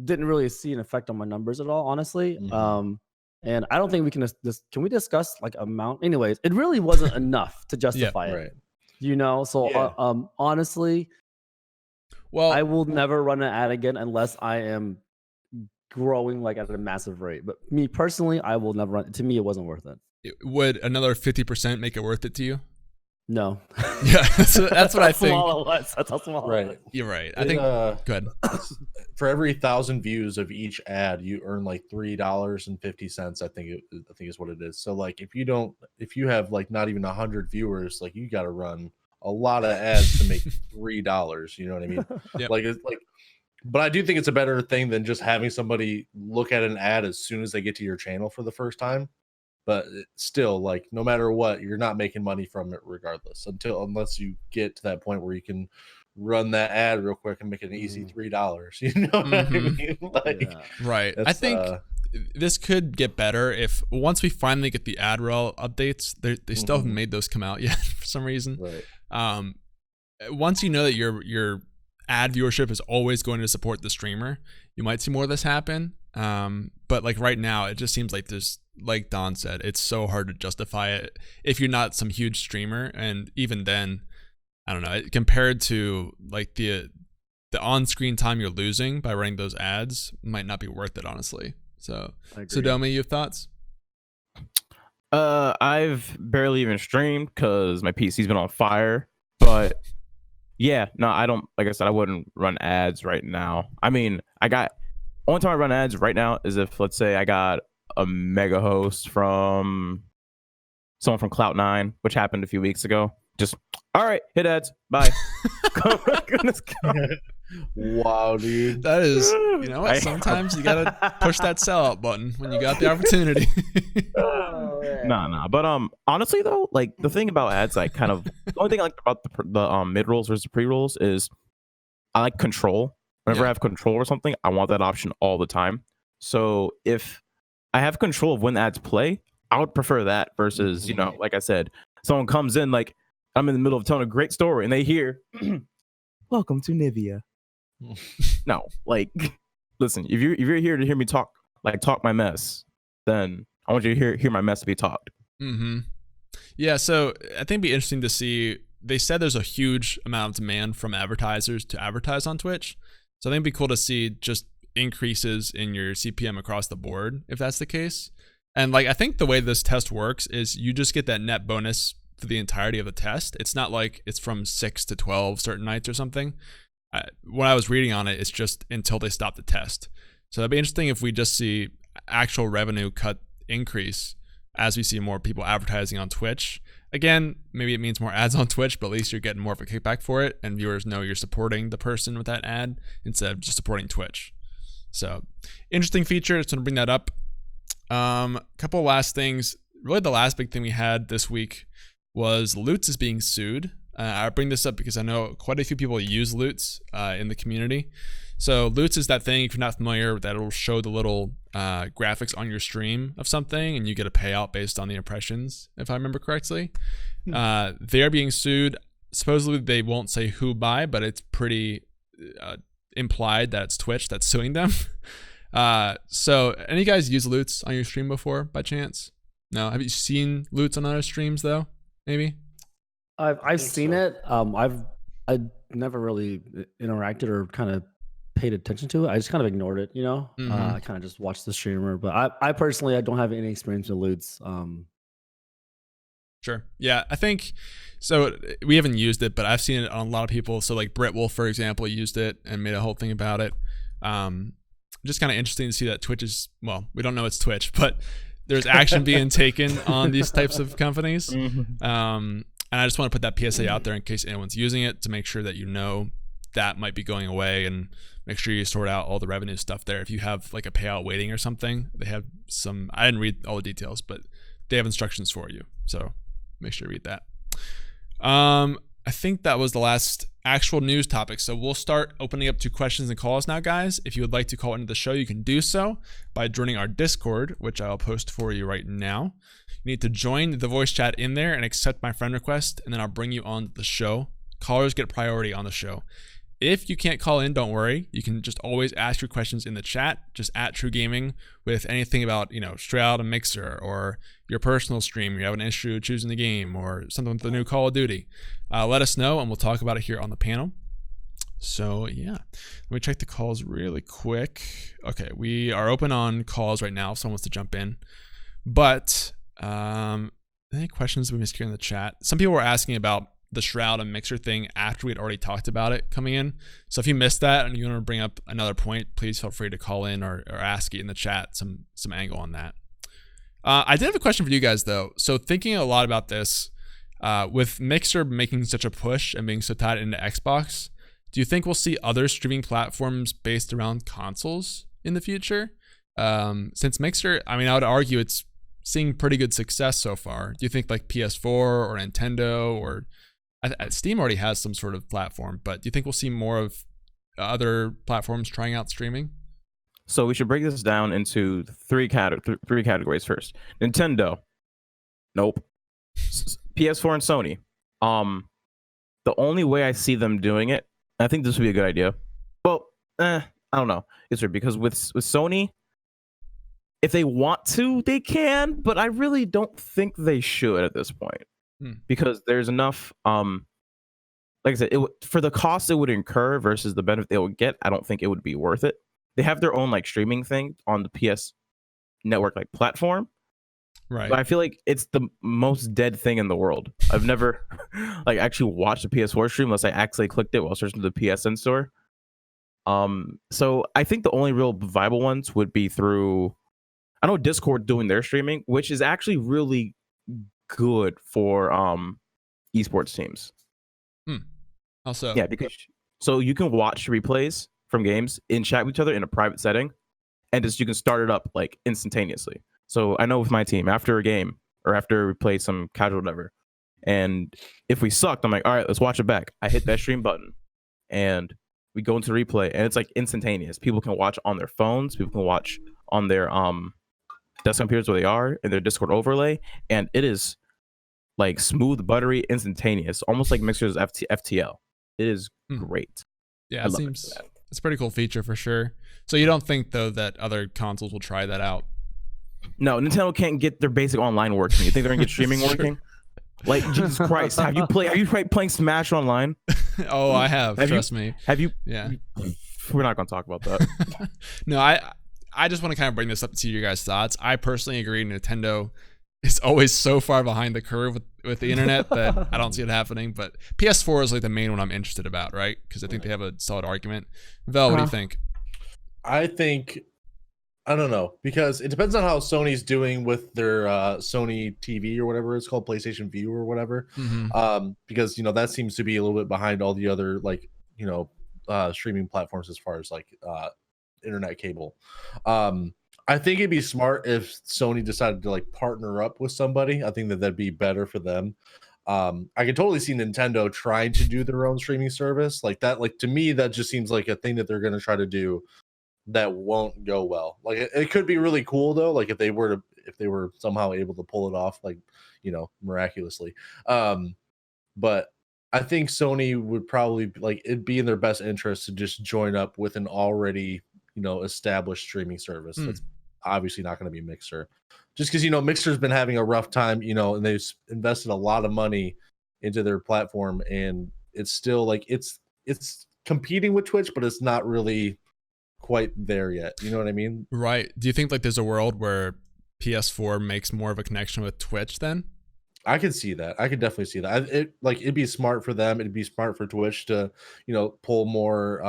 didn't really see an effect on my numbers at all, honestly. And I don't think we can can we discuss like amount? Anyways, it really wasn't enough to justify it. So honestly, well, I will never run an ad again unless I am growing like at a massive rate. But me personally, I will never run. To me, it wasn't worth it. Would another 50% make it worth it to you? No. Yeah, that's what I think. That's how small. Right. You're right. I think. Go ahead. For every 1,000 views of each ad, you earn like $3.50. I think is what it is. So like, if you have like not even 100 viewers, like you got to run a lot of ads to make $3. You know what I mean? Yep. But I do think it's a better thing than just having somebody look at an ad as soon as they get to your channel for the first time. But still, like, no matter what, you're not making money from it regardless unless you get to that point where you can run that ad real quick and make it an easy $3. You know what I mean? Right. I think this could get better if once we finally get the ad rel updates. They still haven't made those come out yet for some reason. Right. Once you know that your ad viewership is always going to support the streamer, you might see more of this happen. But like right now, it just seems like there's, like Don said, it's so hard to justify it if you're not some huge streamer. And even then, I don't know, compared to like the on-screen time you're losing by running those ads might not be worth it, honestly. So Sadomi, you have thoughts? I've barely even streamed because my PC's been on fire, but yeah, no, I don't, like I said, I wouldn't run ads right now. I mean, only time I run ads right now is if, let's say, I got a mega host from someone from Cloud9, which happened a few weeks ago. Just, all right, hit ads, bye. Goodness God. Wow, dude. That is, you know what? Sometimes you gotta push that sell out button when you got the opportunity. Nah. But honestly though, like the thing about ads, like kind of the only thing I like about the mid rolls versus pre rolls is I like control. Whenever I have control or something, I want that option all the time. So if I have control of when the ads play, I would prefer that versus, you know, like I said, someone comes in like I'm in the middle of telling a great story and they hear, "Welcome to Nivea." No, like, listen, if you're here to hear me talk my mess, then I want you to hear my mess to be talked. Mm-hmm. Yeah, so I think it'd be interesting to see. They said there's a huge amount of demand from advertisers to advertise on Twitch. So I think it'd be cool to see just increases in your CPM across the board if that's the case. And like I think the way this test works is you just get that net bonus for the entirety of the test. It's not like it's from 6 to 12 certain nights or something. When I was reading on it, it's just until they stop the test. So that'd be interesting if we just see actual revenue cut increase as we see more people advertising on Twitch. Again, maybe it means more ads on Twitch, but at least you're getting more of a kickback for it, and viewers know you're supporting the person with that ad instead of just supporting Twitch. So, interesting feature. Just want to bring that up. Couple last things. Really, the last big thing we had this week was Loots is being sued. I bring this up because I know quite a few people use Loots in the community. So Loots is that thing, if you're not familiar, that will show the little graphics on your stream of something, and you get a payout based on the impressions, if I remember correctly. They're being sued. Supposedly they won't say who by, but it's pretty implied that it's Twitch that's suing them. So any of you guys use Loots on your stream before by chance? No? Have you seen Loots on other streams though? Maybe? I've seen it. I never really interacted or kind of paid attention to it. I just kind of ignored it, you know. I kind of just watched the streamer, but I personally I don't have any experience with Loots. Sure. Yeah, I think so. We haven't used it, but I've seen it on a lot of people. So like Britt Wolf, for example, used it and made a whole thing about it. Just kind of interesting to see that Twitch is, well, we don't know it's Twitch, but there's action being taken on these types of companies. And I just want to put that PSA out there in case anyone's using it to make sure that you know that might be going away, and make sure you sort out all the revenue stuff there. If you have like a payout waiting or something, they have some, I didn't read all the details, but they have instructions for you. So make sure you read that. I think that was the last actual news topic. So we'll start opening up to questions and calls now, guys. If you would like to call into the show, you can do so by joining our Discord, which I'll post for you right now. You need to join the voice chat in there and accept my friend request, and then I'll bring you on the show. Callers get priority on the show. If you can't call in, don't worry. You can just always ask your questions in the chat, just at TRUgaming, with anything about, you know, Shroud and Mixer, or your personal stream, you have an issue choosing the game, or something with the new Call of Duty. Let us know, and we'll talk about it here on the panel. So, yeah. Let me check the calls really quick. Okay, we are open on calls right now if someone wants to jump in. But, any questions we missed here in the chat? Some people were asking about the Shroud and Mixer thing after we'd already talked about it coming in. So if you missed that and you want to bring up another point, please feel free to call in or ask it in the chat, some angle on that. I did have a question for you guys though. So thinking a lot about this, with Mixer making such a push and being so tied into Xbox, do you think we'll see other streaming platforms based around consoles in the future? Since Mixer, I mean, I would argue it's seeing pretty good success so far. Do you think like PS4 or Nintendo or Steam already has some sort of platform, but do you think we'll see more of other platforms trying out streaming? So we should break this down into three categories first. Nintendo, nope. PS4 and Sony. The only way I see them doing it, I think this would be a good idea. Well, I don't know. It's weird because with Sony, if they want to, they can, but I really don't think they should at this point. Because there's enough, like I said, for the cost it would incur versus the benefit they would get, I don't think it would be worth it. They have their own like streaming thing on the PS network like platform, right? But I feel like it's the most dead thing in the world. I've never like actually watched a PS4 stream unless I actually clicked it while searching the PSN store. So I think the only real viable ones would be through, I know Discord doing their streaming, which is actually really good for esports teams. Also, yeah, because So you can watch replays from games in chat with each other in a private setting, and just you can start it up like instantaneously. So I know with my team, after a game or after we play some casual whatever, and if we sucked, I'm like, all right, let's watch it back. I hit that stream button, and we go into replay, and it's like instantaneous. People can watch on their phones. People can watch on their desktop computers where they are in their Discord overlay, and it is like smooth, buttery, instantaneous, almost like Mixer's FTL. It is great. Yeah, it seems it's a pretty cool feature for sure. So you don't think though that other consoles will try that out? No, Nintendo can't get their basic online working. You think they're gonna get streaming working? Like Jesus Christ, have you tried playing Smash online? Oh, I have. Trust me. Have you? Yeah. We're not gonna talk about that. No, I just want to kind of bring this up to see your guys' thoughts. I personally agree Nintendo is always so far behind the curve with the internet that I don't see it happening. But PS4 is like the main one I'm interested about, right? Because I think they have a solid argument. Vel, what do you think? I think, I don't know, because it depends on how Sony's doing with their Sony TV or whatever it's called, PlayStation View or whatever. Because, you know, that seems to be a little bit behind all the other, like, you know, streaming platforms as far as like internet cable. I think it'd be smart if Sony decided to like partner up with somebody. I think that that'd be better for them. I can totally see Nintendo trying to do their own streaming service like that. Like to me, that just seems like a thing that they're going to try to do that won't go well. Like it could be really cool though. Like if they were somehow able to pull it off, like, you know, miraculously. But I think Sony would probably like it'd be in their best interest to just join up with an already, you know, established streaming service. That's obviously not going to be Mixer, just because, you know, Mixer's been having a rough time, you know, and they've invested a lot of money into their platform, and it's still like it's competing with Twitch, but it's not really quite there yet. You know what I mean? Right. Do you think like there's a world where PS4 makes more of a connection with Twitch then? I could see that. I could definitely see that. It'd be smart for them. It'd be smart for Twitch to, you know, pull more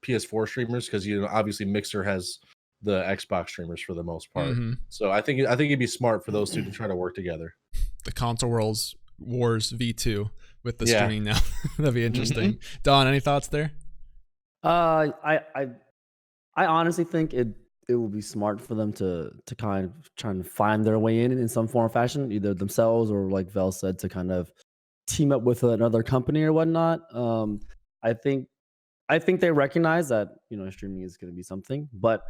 PS4 streamers, because, you know, obviously Mixer has the Xbox streamers for the most part. So I think it'd be smart for those two to try to work together. The console wars V2 with the streaming now. That'd be interesting. Don, any thoughts there? I honestly think it will be smart for them to kind of try and find their way in some form or fashion, either themselves or, like Vel said, to kind of team up with another company or whatnot. I think they recognize that, you know, streaming is going to be something, but,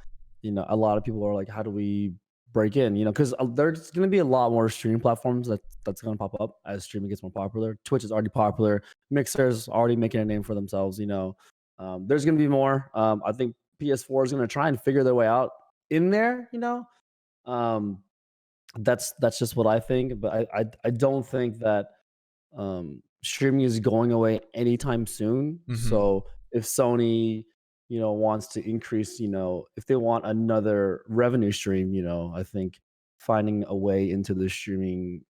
you know, a lot of people are like, how do we break in? You know, because there's going to be a lot more streaming platforms that's going to pop up as streaming gets more popular. Twitch is already popular. Mixer's already making a name for themselves. You know, there's going to be more. I think PS4 is going to try and figure their way out in there. You know, that's just what I think. But I don't think that streaming is going away anytime soon. So if Sony, you know, wants to increase, you know, if they want another revenue stream, you know, I think finding a way into the streaming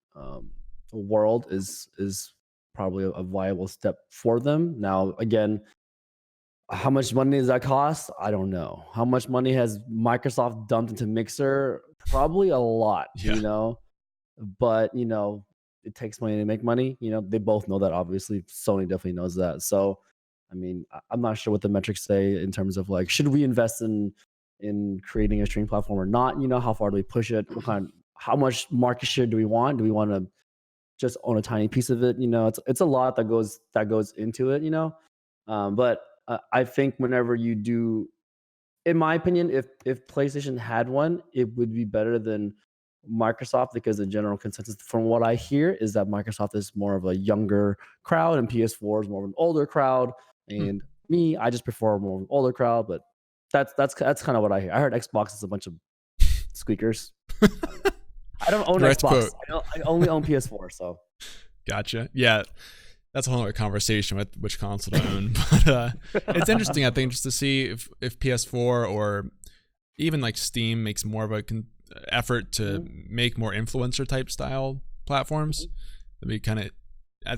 world is probably a viable step for them. Now, again, how much money does that cost? I don't know. How much money has Microsoft dumped into Mixer? Probably a lot, you know, but, you know, it takes money to make money. You know, they both know that. Obviously, Sony definitely knows that. So, I mean, I'm not sure what the metrics say in terms of like, should we invest in creating a streaming platform or not? You know, how far do we push it? How much market share do we want? Do we want to just own a tiny piece of it? You know, it's a lot that goes into it. You know, but I think whenever you do, in my opinion, if PlayStation had one, it would be better than Microsoft, because the general consensus from what I hear is that Microsoft is more of a younger crowd and PS4 is more of an older crowd. And me, I just prefer more of an older crowd, but that's kind of what I hear. I heard Xbox is a bunch of squeakers. I don't own Xbox. I only own PS4. So, gotcha. Yeah, that's a whole other conversation with which console to own. But it's interesting, I think, just to see if PS4 or even like Steam makes more of a effort to make more influencer type style platforms. That'd be kind of.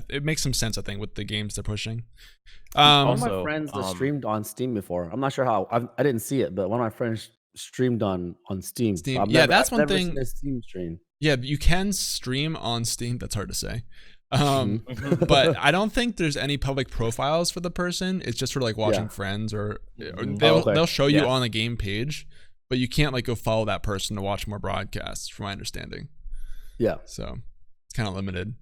It makes some sense, I think, with the games they're pushing. One of my friends streamed on Steam before. I'm not sure how. I didn't see it, but one of my friends streamed on Steam. Yeah, that's one thing. Seen a Steam stream. Yeah, you can stream on Steam. That's hard to say. But I don't think there's any public profiles for the person. It's just for like watching friends or they'll show you on the game page, but you can't like go follow that person to watch more broadcasts, from my understanding. Yeah. So it's kind of limited.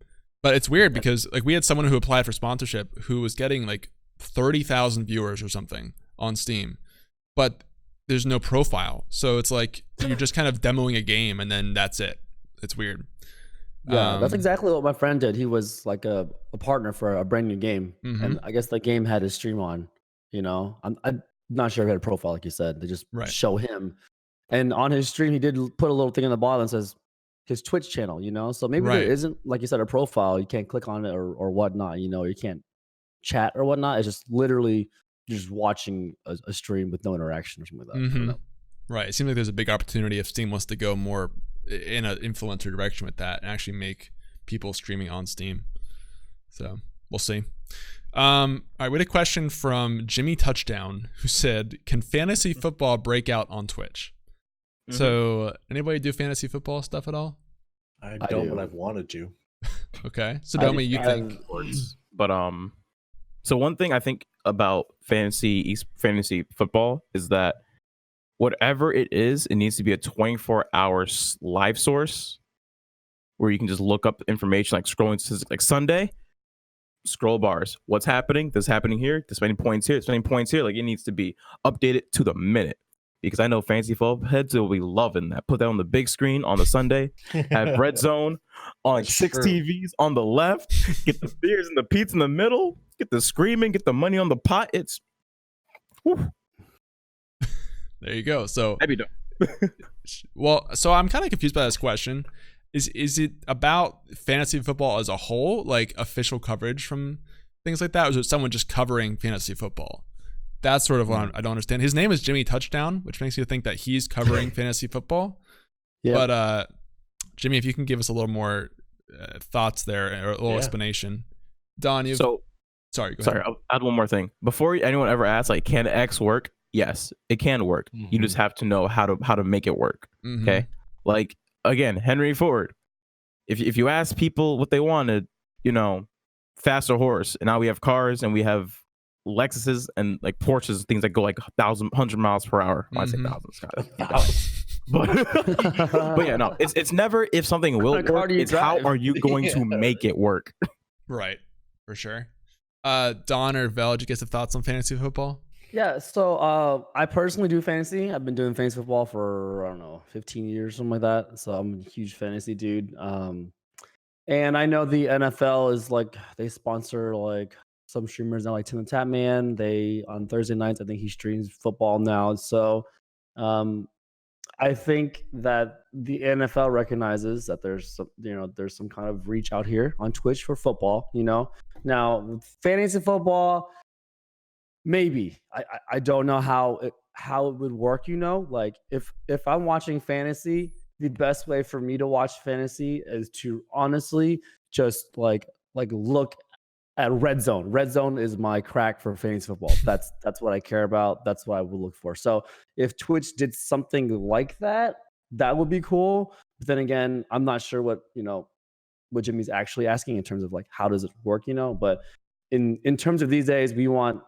But it's weird because like we had someone who applied for sponsorship who was getting like 30,000 viewers or something on Steam, but there's no profile. So it's like you're just kind of demoing a game and then that's it. It's weird. Yeah, that's exactly what my friend did. He was like a partner for a brand new game. And I guess the game had his stream on, you know. I'm not sure if he had a profile, like you said. They just show him. And on his stream, he did put a little thing in the bottom that says his Twitch channel, you know. So maybe there isn't, like you said, a profile. You can't click on it or whatnot, you know. You can't chat or whatnot. It's just literally just watching a stream with no interaction or something like that. I don't know. Right. It seems like there's a big opportunity if Steam wants to go more in an influencer direction with that and actually make people streaming on Steam. So we'll see. All right, we had a question from Jimmy Touchdown who said, "Can fantasy football break out on Twitch?" So anybody do fantasy football stuff at all? I don't, but I've wanted to. Okay, so Sadomi, you think? But so one thing I think about fantasy football is that whatever it is, it needs to be a 24-hour live source where you can just look up information, like scrolling statistics, like Sunday, scroll bars. What's happening? This is happening here. This many points here. This many points here. Like it needs to be updated to the minute. Because I know fantasy football heads will be loving that. Put that on the big screen on the Sunday. Have red zone on like 6 TVs on the left. Get the beers and the pizza in the middle. Get the screaming. Get the money on the pot. It's... Whew. There you go. So that'd be dope. Well, so I'm kind of confused by this question. Is it about fantasy football as a whole, like official coverage from things like that, or is it someone just covering fantasy football? That's sort of what I don't understand. His name is Jimmy Touchdown, which makes you think that he's covering fantasy football. Yeah. But Jimmy, if you can give us a little more thoughts there or a little explanation. Don, you. Sorry. Go ahead. I'll add one more thing. Before anyone ever asks, like, can X work? Yes, it can work. You just have to know how to make it work. Okay. Like again, Henry Ford. If you ask people what they wanted, you know, faster horse, and now we have cars and we have Lexuses and like Porsches, things that go like 1,100 miles per hour. Well, I say thousands, but yeah, no, it's never if something will work. It's how are you going to make it work? Right, for sure. Don or Vel, did you get some thoughts on fantasy football? Yeah, so I personally do fantasy. I've been doing fantasy football for, I don't know, 15 years, something like that. So I'm a huge fantasy dude. And I know the NFL is like, they sponsor like some streamers now, like Tim the Tap Man. They, on Thursday nights, I think he streams football now. So I think that the NFL recognizes that there's some, you know, there's some kind of reach out here on Twitch for football, you know. Now, with fantasy football, maybe I don't know how it would work, you know. Like if I'm watching fantasy, the best way for me to watch fantasy is to honestly just like look at red zone. Red zone is my crack for fantasy football. That's what I care about. That's what I would look for. So if Twitch did something like that, that would be cool. But then again, I'm not sure what Jimmy's actually asking in terms of like how does it work, you know. But in terms of these days, we want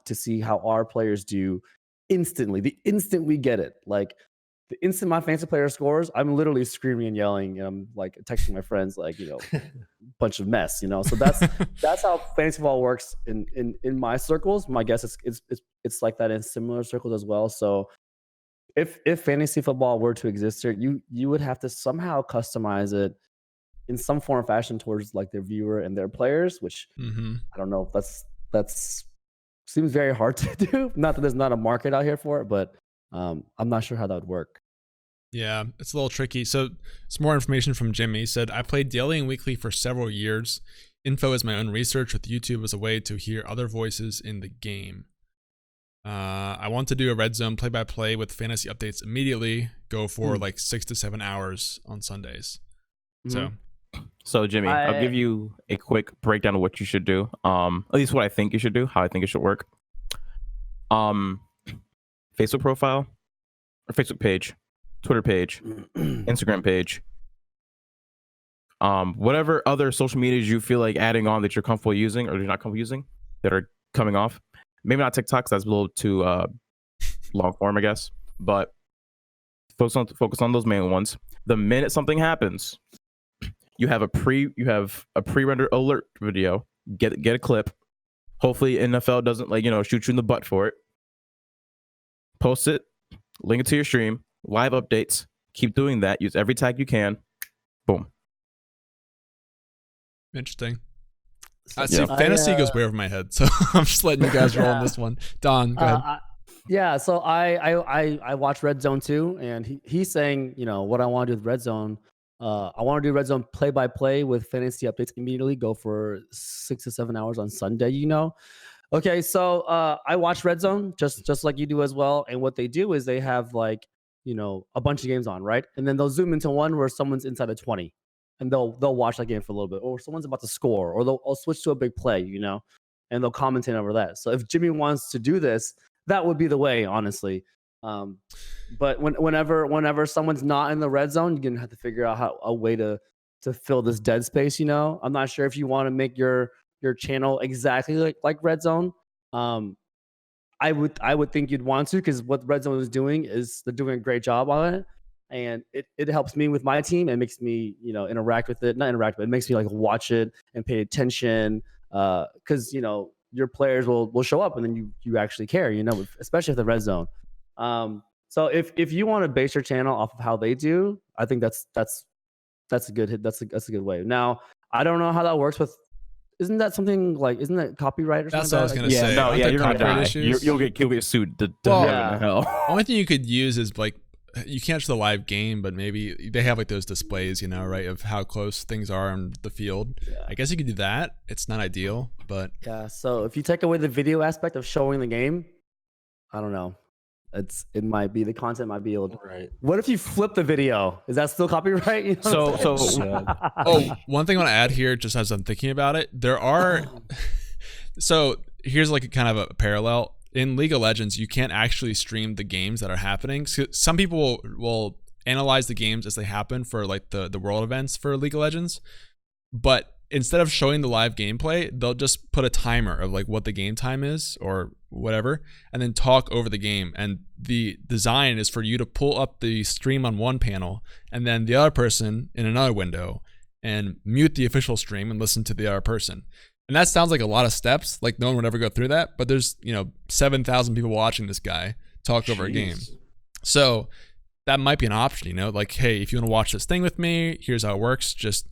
to see how our players do instantly. The instant we get it, like the instant my fantasy player scores, I'm literally screaming and yelling, and I'm like texting my friends, like, you know, bunch of mess, you know. So that's how fantasy football works in my circles. My guess is it's like that in similar circles as well. So if fantasy football were to exist here, you would have to somehow customize it in some form or fashion towards like their viewer and their players, which I don't know if that's seems very hard to do. Not that there's not a market out here for it, but I'm not sure how that would work. Yeah, it's a little tricky. So some more information from Jimmy. He said, I played daily and weekly for several years. Info is my own research with YouTube as a way to hear other voices in the game. I want to do a red zone play-by-play with fantasy updates immediately. Go for like 6 to 7 hours on Sundays. So Jimmy, I'll give you a quick breakdown of what you should do. At least what I think you should do, how I think it should work. Facebook profile, or Facebook page, Twitter page, Instagram page, Whatever other social medias you feel like adding on that you're comfortable using or you're not comfortable using that are coming off. Maybe not TikTok, 'cause that's a little too long form, I guess. But focus on those main ones. The minute something happens, you have a pre-rendered alert video. Get a clip. Hopefully NFL doesn't shoot you in the butt for it. Post it, link it to your stream, live updates. Keep doing that. Use every tag you can. Boom. Interesting. See, fantasy goes way over my head, so I'm just letting you guys roll on this one. Don, go ahead. So I watch Red Zone too, and he's saying, what I want to do with Red Zone. I want to do Red Zone play-by-play with fantasy updates immediately. Go for 6 to 7 hours on Sunday. Okay, so I watch Red Zone just like you do as well. And what they do is they have a bunch of games on, right? And then they'll zoom into one where someone's inside of 20, and they'll watch that game for a little bit, or someone's about to score, or they'll switch to a big play, and they'll commentate over that. So if Jimmy wants to do this, that would be the way, honestly. But whenever someone's not in the red zone, you're gonna have to figure out a way to fill this dead space. I'm not sure if you want to make your channel exactly like Red Zone. I would think you'd want to, because what Red Zone is doing is they're doing a great job on it, and it helps me with my team and makes me interact with it. Not interact, but it makes me watch it and pay attention, because your players will show up and then you actually care, especially with the Red Zone. So if you want to base your channel off of how they do, I think that's a good hit. That's a good way. Now, I don't know how that works with. Isn't that copyright or something? That's what I was gonna say. No, you're not copyright die. issues. You'll get sued. Only thing you could use is you can't show the live game, but maybe they have those displays, right, of how close things are on the field. Yeah. I guess you could do that. It's not ideal, but yeah. So if you take away the video aspect of showing the game, I don't know. The content might be able to. Right. What if you flip the video? Is that still copyright? One thing I want to add here, just as I'm thinking about it, there are. So here's a kind of a parallel. In League of Legends, you can't actually stream the games that are happening. So some people will analyze the games as they happen for the world events for League of Legends, but instead of showing the live gameplay, they'll just put a timer of what the game time is or whatever, and then talk over the game. And the design is for you to pull up the stream on one panel and then the other person in another window, and mute the official stream and listen to the other person. And that sounds like a lot of steps. No one would ever go through that, but there's 7,000 people watching this guy talk over a game. So that might be an option, hey, if you want to watch this thing with me, here's how it works. Just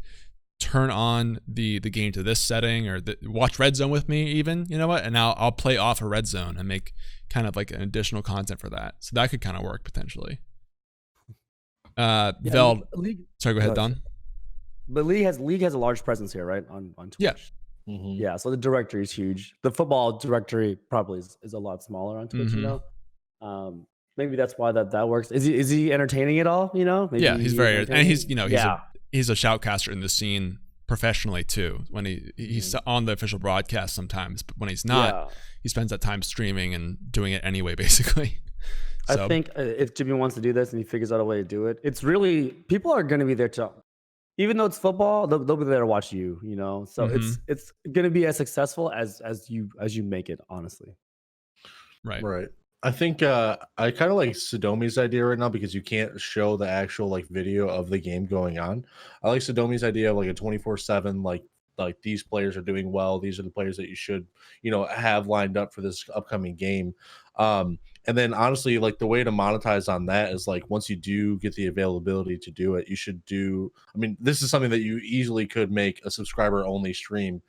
turn on the game to this setting, or watch Red Zone with me even, and I'll play off a Red Zone and make kind of an additional content for that. So that could kind of work potentially. Vel, sorry, go ahead, Don. But League has a large presence here, right, on Twitch. Yeah. Mm-hmm. Yeah, so the directory is huge. The football directory probably is a lot smaller on Twitch, maybe that's why that works. Is he entertaining at all? Maybe yeah, he's very, and he's he's a shoutcaster in the scene professionally too. When he's on the official broadcast sometimes, but when he's not, he spends that time streaming and doing it anyway, basically. So. I think if Jimmy wants to do this and he figures out a way to do it, it's really, people are going to be there to, even though it's football, they'll be there to watch you. So it's going to be as successful as you make it, honestly. Right. I think I kind of like Sadomi's idea right now, because you can't show the actual video of the game going on. I like Sadomi's idea of a 24/7, like these players are doing well. These are the players that you should, have lined up for this upcoming game. And then honestly, the way to monetize on that is once you do get the availability to do it, you should do. I mean, this is something that you easily could make a subscriber only stream.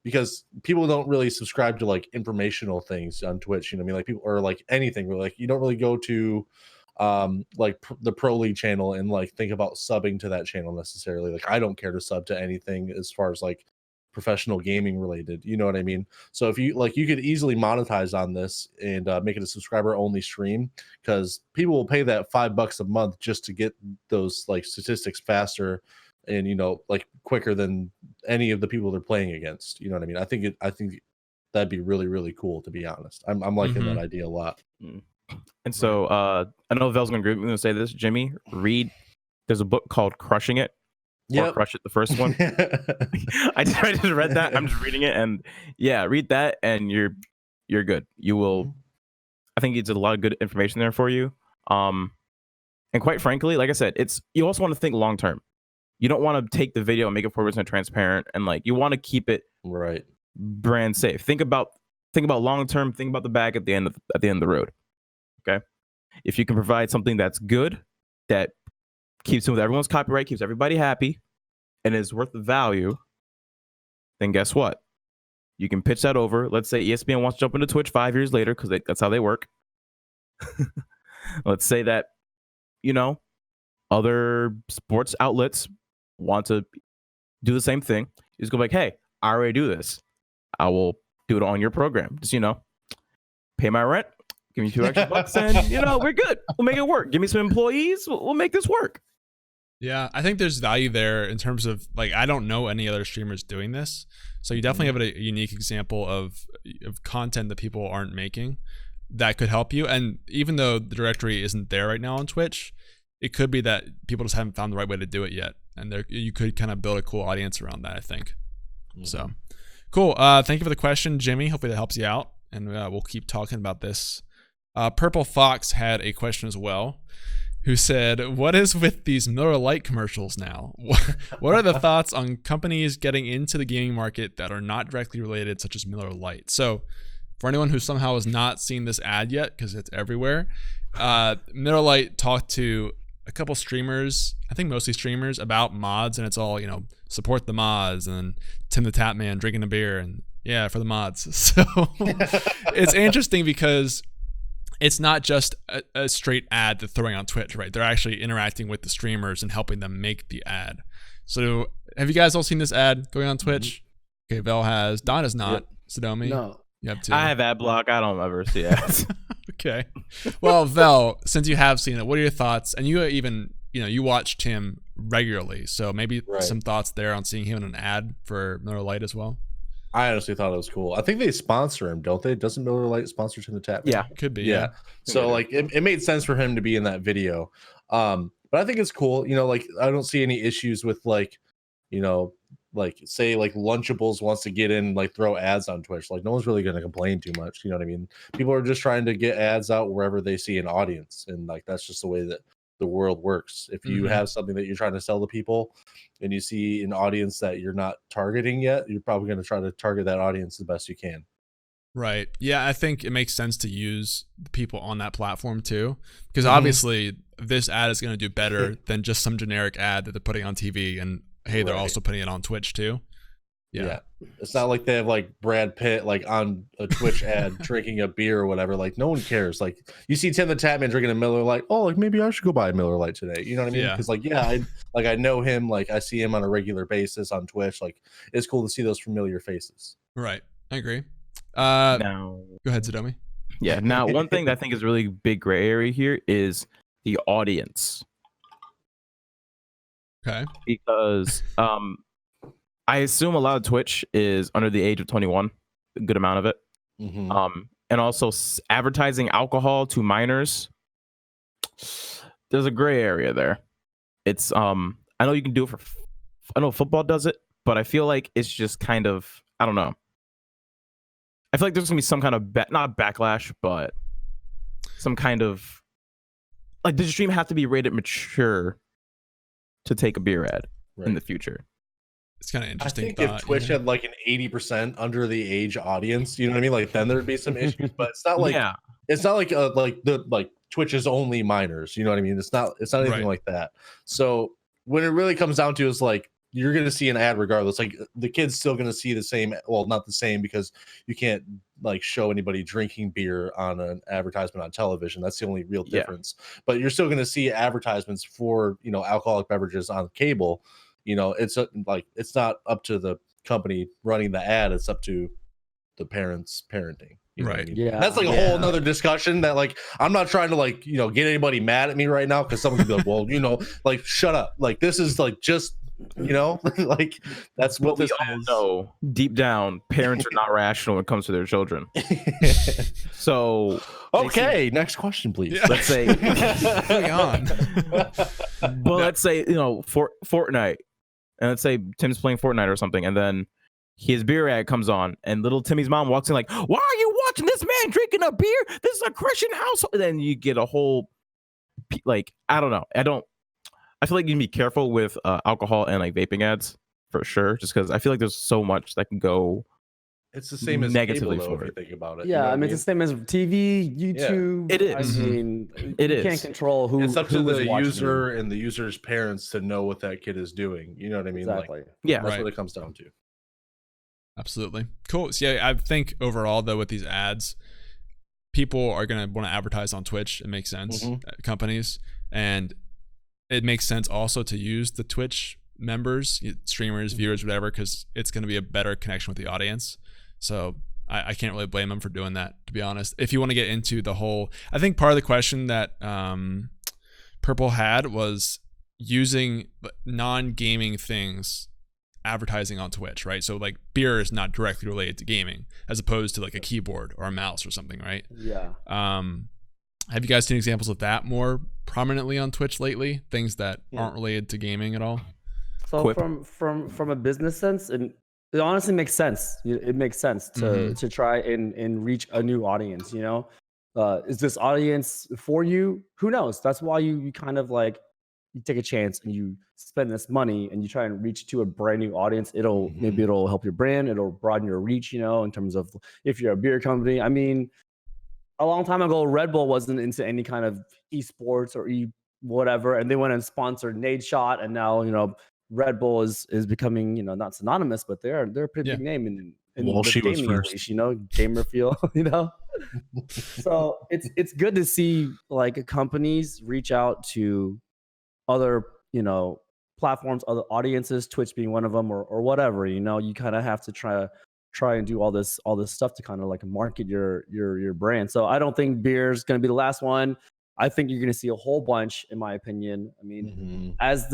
Because people don't really subscribe to informational things on Twitch, people, or anything really. You don't really go to the Pro League channel and think about subbing to that channel necessarily. I don't care to sub to anything as far as professional gaming related, you know what I mean? So if you you could easily monetize on this and make it a subscriber only stream, because people will pay that $5 a month just to get those statistics faster and quicker than any of the people they're playing against. You know what I mean? I think that'd be really, really cool, to be honest. I'm liking that idea a lot. And so I know Vel's gonna agree. I'm gonna say this, Jimmy, read. There's a book called Crushing It or Crush It, the first one. I just read that. I'm just reading it, and yeah, read that, and you're good. You will. I think it's a lot of good information there for you. And quite frankly, like I said, you also want to think long term. You don't want to take the video and make it 4% transparent, and like you want to keep it right brand safe. Think about long term. Think about the bag at the end of the road. Okay, if you can provide something that's good, that keeps with everyone's copyright, keeps everybody happy, and is worth the value, then guess what? You can pitch that over. Let's say ESPN wants to jump into Twitch 5 years later, because that's how they work. Let's say that, other sports outlets want to do the same thing. You just go like, hey, I already do this. I will do it on your program. Just, pay my rent, give me $2 extra, and, we're good. We'll make it work. Give me some employees. We'll make this work. Yeah, I think there's value there in terms of, like, I don't know any other streamers doing this. So you definitely have a unique example of content that people aren't making that could help you. And even though the directory isn't there right now on Twitch, it could be that people just haven't found the right way to do it yet. And you could kind of build a cool audience around that, I think. So cool. Thank you for the question, Jimmy. Hopefully that helps you out. And we'll keep talking about this. Purple Fox had a question as well, who said, what is with these Miller Lite commercials now? What are the thoughts on companies getting into the gaming market that are not directly related, such as Miller Lite? So for anyone who somehow has not seen this ad yet, because it's everywhere, Miller Lite talked to a couple streamers, I think mostly streamers, about mods, and it's all, support the mods, and Tim the Tap Man drinking a beer, and yeah, for the mods. So it's interesting because it's not just a straight ad they're throwing on Twitch, right? They're actually interacting with the streamers and helping them make the ad. So have you guys all seen this ad going on Twitch? Okay, Vel has. Don has not. Yep. Sadomi? No. You have two. I have ad block. I don't ever see ads. Okay. Well, Vel, since you have seen it, what are your thoughts? And you even, you watched him regularly. So maybe some thoughts there on seeing him in an ad for Miller Lite as well. I honestly thought it was cool. I think they sponsor him, don't they? Doesn't Miller Lite sponsor Tim the Tap? Yeah, could be. Yeah. So like it made sense for him to be in that video. But I think it's cool. Like I don't see any issues with like say like Lunchables wants to get in, like throw ads on Twitch. Like no one's really going to complain too much. You know what I mean? People are just trying to get ads out wherever they see an audience. And like, that's just the way that the world works. If you have something that you're trying to sell to people and you see an audience that you're not targeting yet, you're probably going to try to target that audience the best you can. Right. Yeah, I think it makes sense to use the people on that platform too, because obviously this ad is going to do better than just some generic ad that they're putting on TV. And hey, they're also putting it on Twitch too. Yeah. It's not like they have like Brad Pitt like on a Twitch ad drinking a beer or whatever. Like no one cares. Like you see Tim the Tatman drinking a Miller Lite. Oh, like maybe I should go buy a Miller Lite today. You know what I mean? Because I know him. Like I see him on a regular basis on Twitch. Like it's cool to see those familiar faces. Right. I agree. Now, go ahead, Sadomi. Yeah. Now, one thing that I think is really big gray area here is the audience. Okay. Because I assume a lot of Twitch is under the age of 21, a good amount of it. And also advertising alcohol to minors. There's a gray area there. It's I know you can do it I know football does it, but I feel like it's just kind of, I don't know. I feel like there's gonna be some kind of not backlash, but some kind of like, does the stream have to be rated mature to take a beer ad in the future? It's kind of interesting. I think if Twitch had like an 80% under the age audience, you know what I mean? Like then there'd be some issues, but it's not like it's not like Twitch is only minors. You know what I mean? It's not anything like that. So when it really comes down to is like you're gonna see an ad regardless. Like the kid's still gonna see the same. Well, not the same because you can't like show anybody drinking beer on an advertisement on television. That's the only real difference. But you're still gonna see advertisements for alcoholic beverages on cable. It's like it's not up to the company running the ad, it's up to the parents parenting. You know what I mean? Yeah, that's like a whole nother discussion that like I'm not trying to like get anybody mad at me right now, because someone could be like, well, like shut up, like this is like just like that's what this is. No, deep down parents are not rational when it comes to their children. So okay, next question please. Let's say hang on. But let's say Fortnite and let's say Tim's playing Fortnite or something, and then his beer ad comes on, and little Timmy's mom walks in like, "Why are you watching this man drinking a beer? This is a Christian household." And then you get a whole, like, I don't know. I feel like you can be careful with alcohol and like vaping ads for sure, just because I feel like there's so much that can go. It's the same as negatively cable, though, for if you it. think about it. Yeah, you know I what mean, it's the same as TV, YouTube. It is. I Mhm. mean, It you is. can't control who. It's up to who is the watching user and the user's parents to know what that kid is doing. You know what I mean? Exactly. Like, Yeah. that's Right. what it comes down to. Absolutely. Cool. So yeah, I think overall though with these ads, people are gonna want to advertise on Twitch. It makes sense. Companies, and it makes sense also to use the Twitch members, streamers, viewers, whatever, because it's gonna be a better connection with the audience. So I can't really blame them for doing that, to be honest. If you want to get into the whole, I think part of the question that Purple had was using non-gaming things advertising on Twitch, right? So like beer is not directly related to gaming as opposed to like a keyboard or a mouse or something, right? Yeah. Have you guys seen examples of that more prominently on Twitch lately? Things that aren't related to gaming at all? So Quip. from a business sense, and it honestly makes sense. It makes sense to try and reach a new audience. You know, is this audience for you? Who knows? That's why you kind of like you take a chance and you spend this money and you try and reach to a brand new audience. Maybe it'll help your brand. It'll broaden your reach. You know, in terms of if you're a beer company. I mean, a long time ago, Red Bull wasn't into any kind of esports or whatever, and they went and sponsored Nade Shot, and now Red Bull is becoming not synonymous, but they're a pretty big name in Well, the she was gaming, at first. least, gamer feel, So it's good to see like companies reach out to other platforms, other audiences, Twitch being one of them, or whatever. You kind of have to try and do all this stuff to kind of like market your brand. So I don't think beer is going to be the last one. I think you're going to see a whole bunch, in my opinion. I mean, as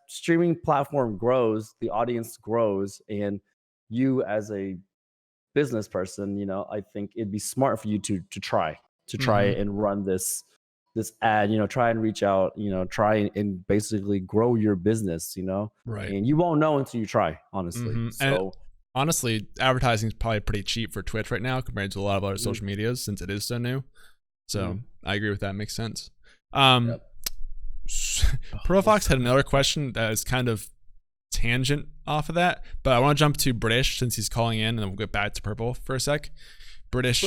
streaming platform grows, the audience grows, and you as a business person, I think it'd be smart for you to try and run this ad, try and reach out, try and basically grow your business, Right. and you won't know until you try, honestly. So. And honestly, advertising is probably pretty cheap for Twitch right now compared to a lot of other social medias since it is so new. So I agree with that. Makes sense. Pearl Fox had another question that is kind of tangent off of that, but I want to jump to British since he's calling in, and then we'll get back to Purple for a sec. British,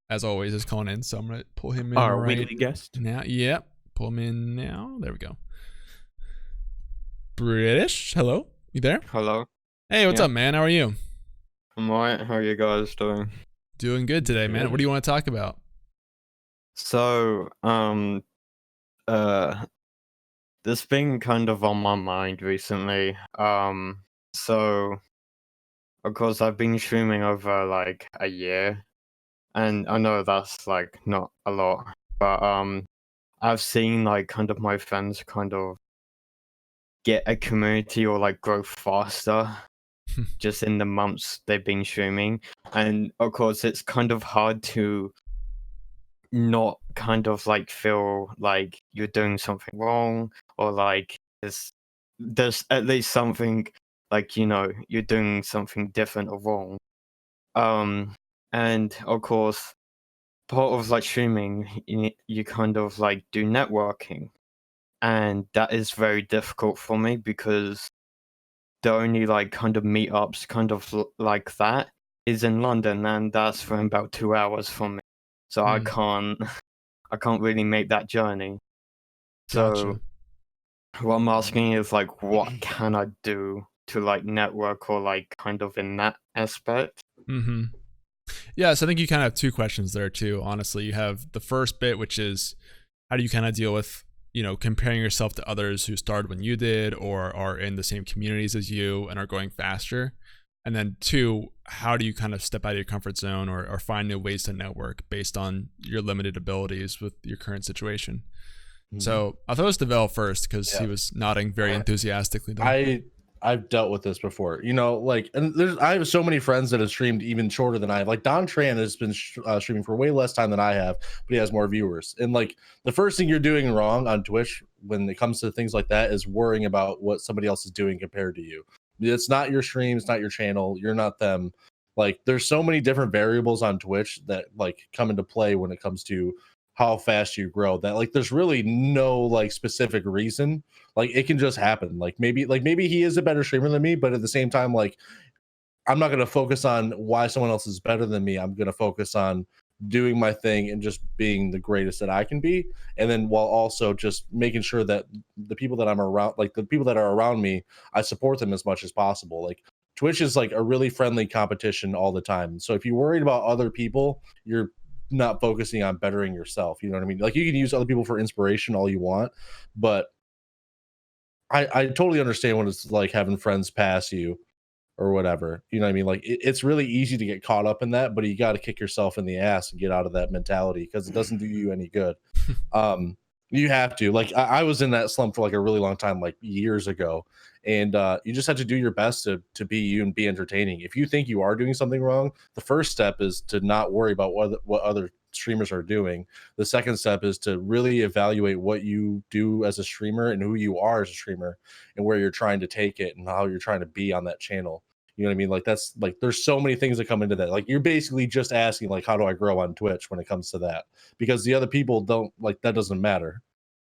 as always, is calling in, so I'm gonna pull him in. Our weekly guest now. Yep, pull him in now. There we go. British, hello, you there? Hello. Hey, what's up, man? How are you? I'm alright. How are you guys doing? Doing good today, man. What do you want to talk about? So, this been kind of on my mind recently. So, of course, I've been streaming over like a year, and I know that's like not a lot, but I've seen like kind of my friends kind of get a community or like grow faster just in the months they've been streaming. And of course it's kind of hard to not kind of like feel like you're doing something wrong, or like there's at least something like you're doing something different or wrong. And of course part of like streaming you kind of like do networking, and that is very difficult for me because the only like kind of meetups kind of like that is in London, and that's for about 2 hours from me, so I can't really make that journey. So what I'm asking is like, what can I do to like network or like kind of in that aspect? Yeah, so I think you kind of have two questions there too. Honestly, you have the first bit, which is how do you kind of deal with comparing yourself to others who started when you did or are in the same communities as you and are going faster. And then two, how do you kind of step out of your comfort zone or find new ways to network based on your limited abilities with your current situation? So I'll throw this to Vel first because he was nodding very enthusiastically. I've dealt with this before, you know, like, and I have so many friends that have streamed even shorter than I have. Like Don Tran has been streaming for way less time than I have, but he has more viewers. And like the first thing you're doing wrong on Twitch when it comes to things like that is worrying about what somebody else is doing compared to you. It's not your stream, it's not your channel, you're not them. Like there's so many different variables on Twitch that like come into play when it comes to how fast you grow, that like there's really no like specific reason. Like it can just happen. Like maybe he is a better streamer than me, but at the same time, like I'm not going to focus on why someone else is better than me. I'm going to focus on doing my thing and just being the greatest that I can be. And then while also just making sure that the people that I'm around, like the people that are around me, I support them as much as possible. Like Twitch is like a really friendly competition all the time. So if you're worried about other people, you're not focusing on bettering yourself. You know what I mean? Like you can use other people for inspiration all you want, but I totally understand what it's like having friends pass you or whatever. You know what I mean? Like it's really easy to get caught up in that, but you got to kick yourself in the ass and get out of that mentality because it doesn't do you any good. You have to. Like I was in that slump for like a really long time, like years ago, and you just have to do your best to be you and be entertaining. If you think you are doing something wrong, the first step is to not worry about what other streamers are doing. The second step is to really evaluate what you do as a streamer and who you are as a streamer and where you're trying to take it and how you're trying to be on that channel. You know what I mean? Like that's like there's so many things that come into that. Like you're basically just asking like how do I grow on Twitch when it comes to that? Because the other people don't, like, that doesn't matter.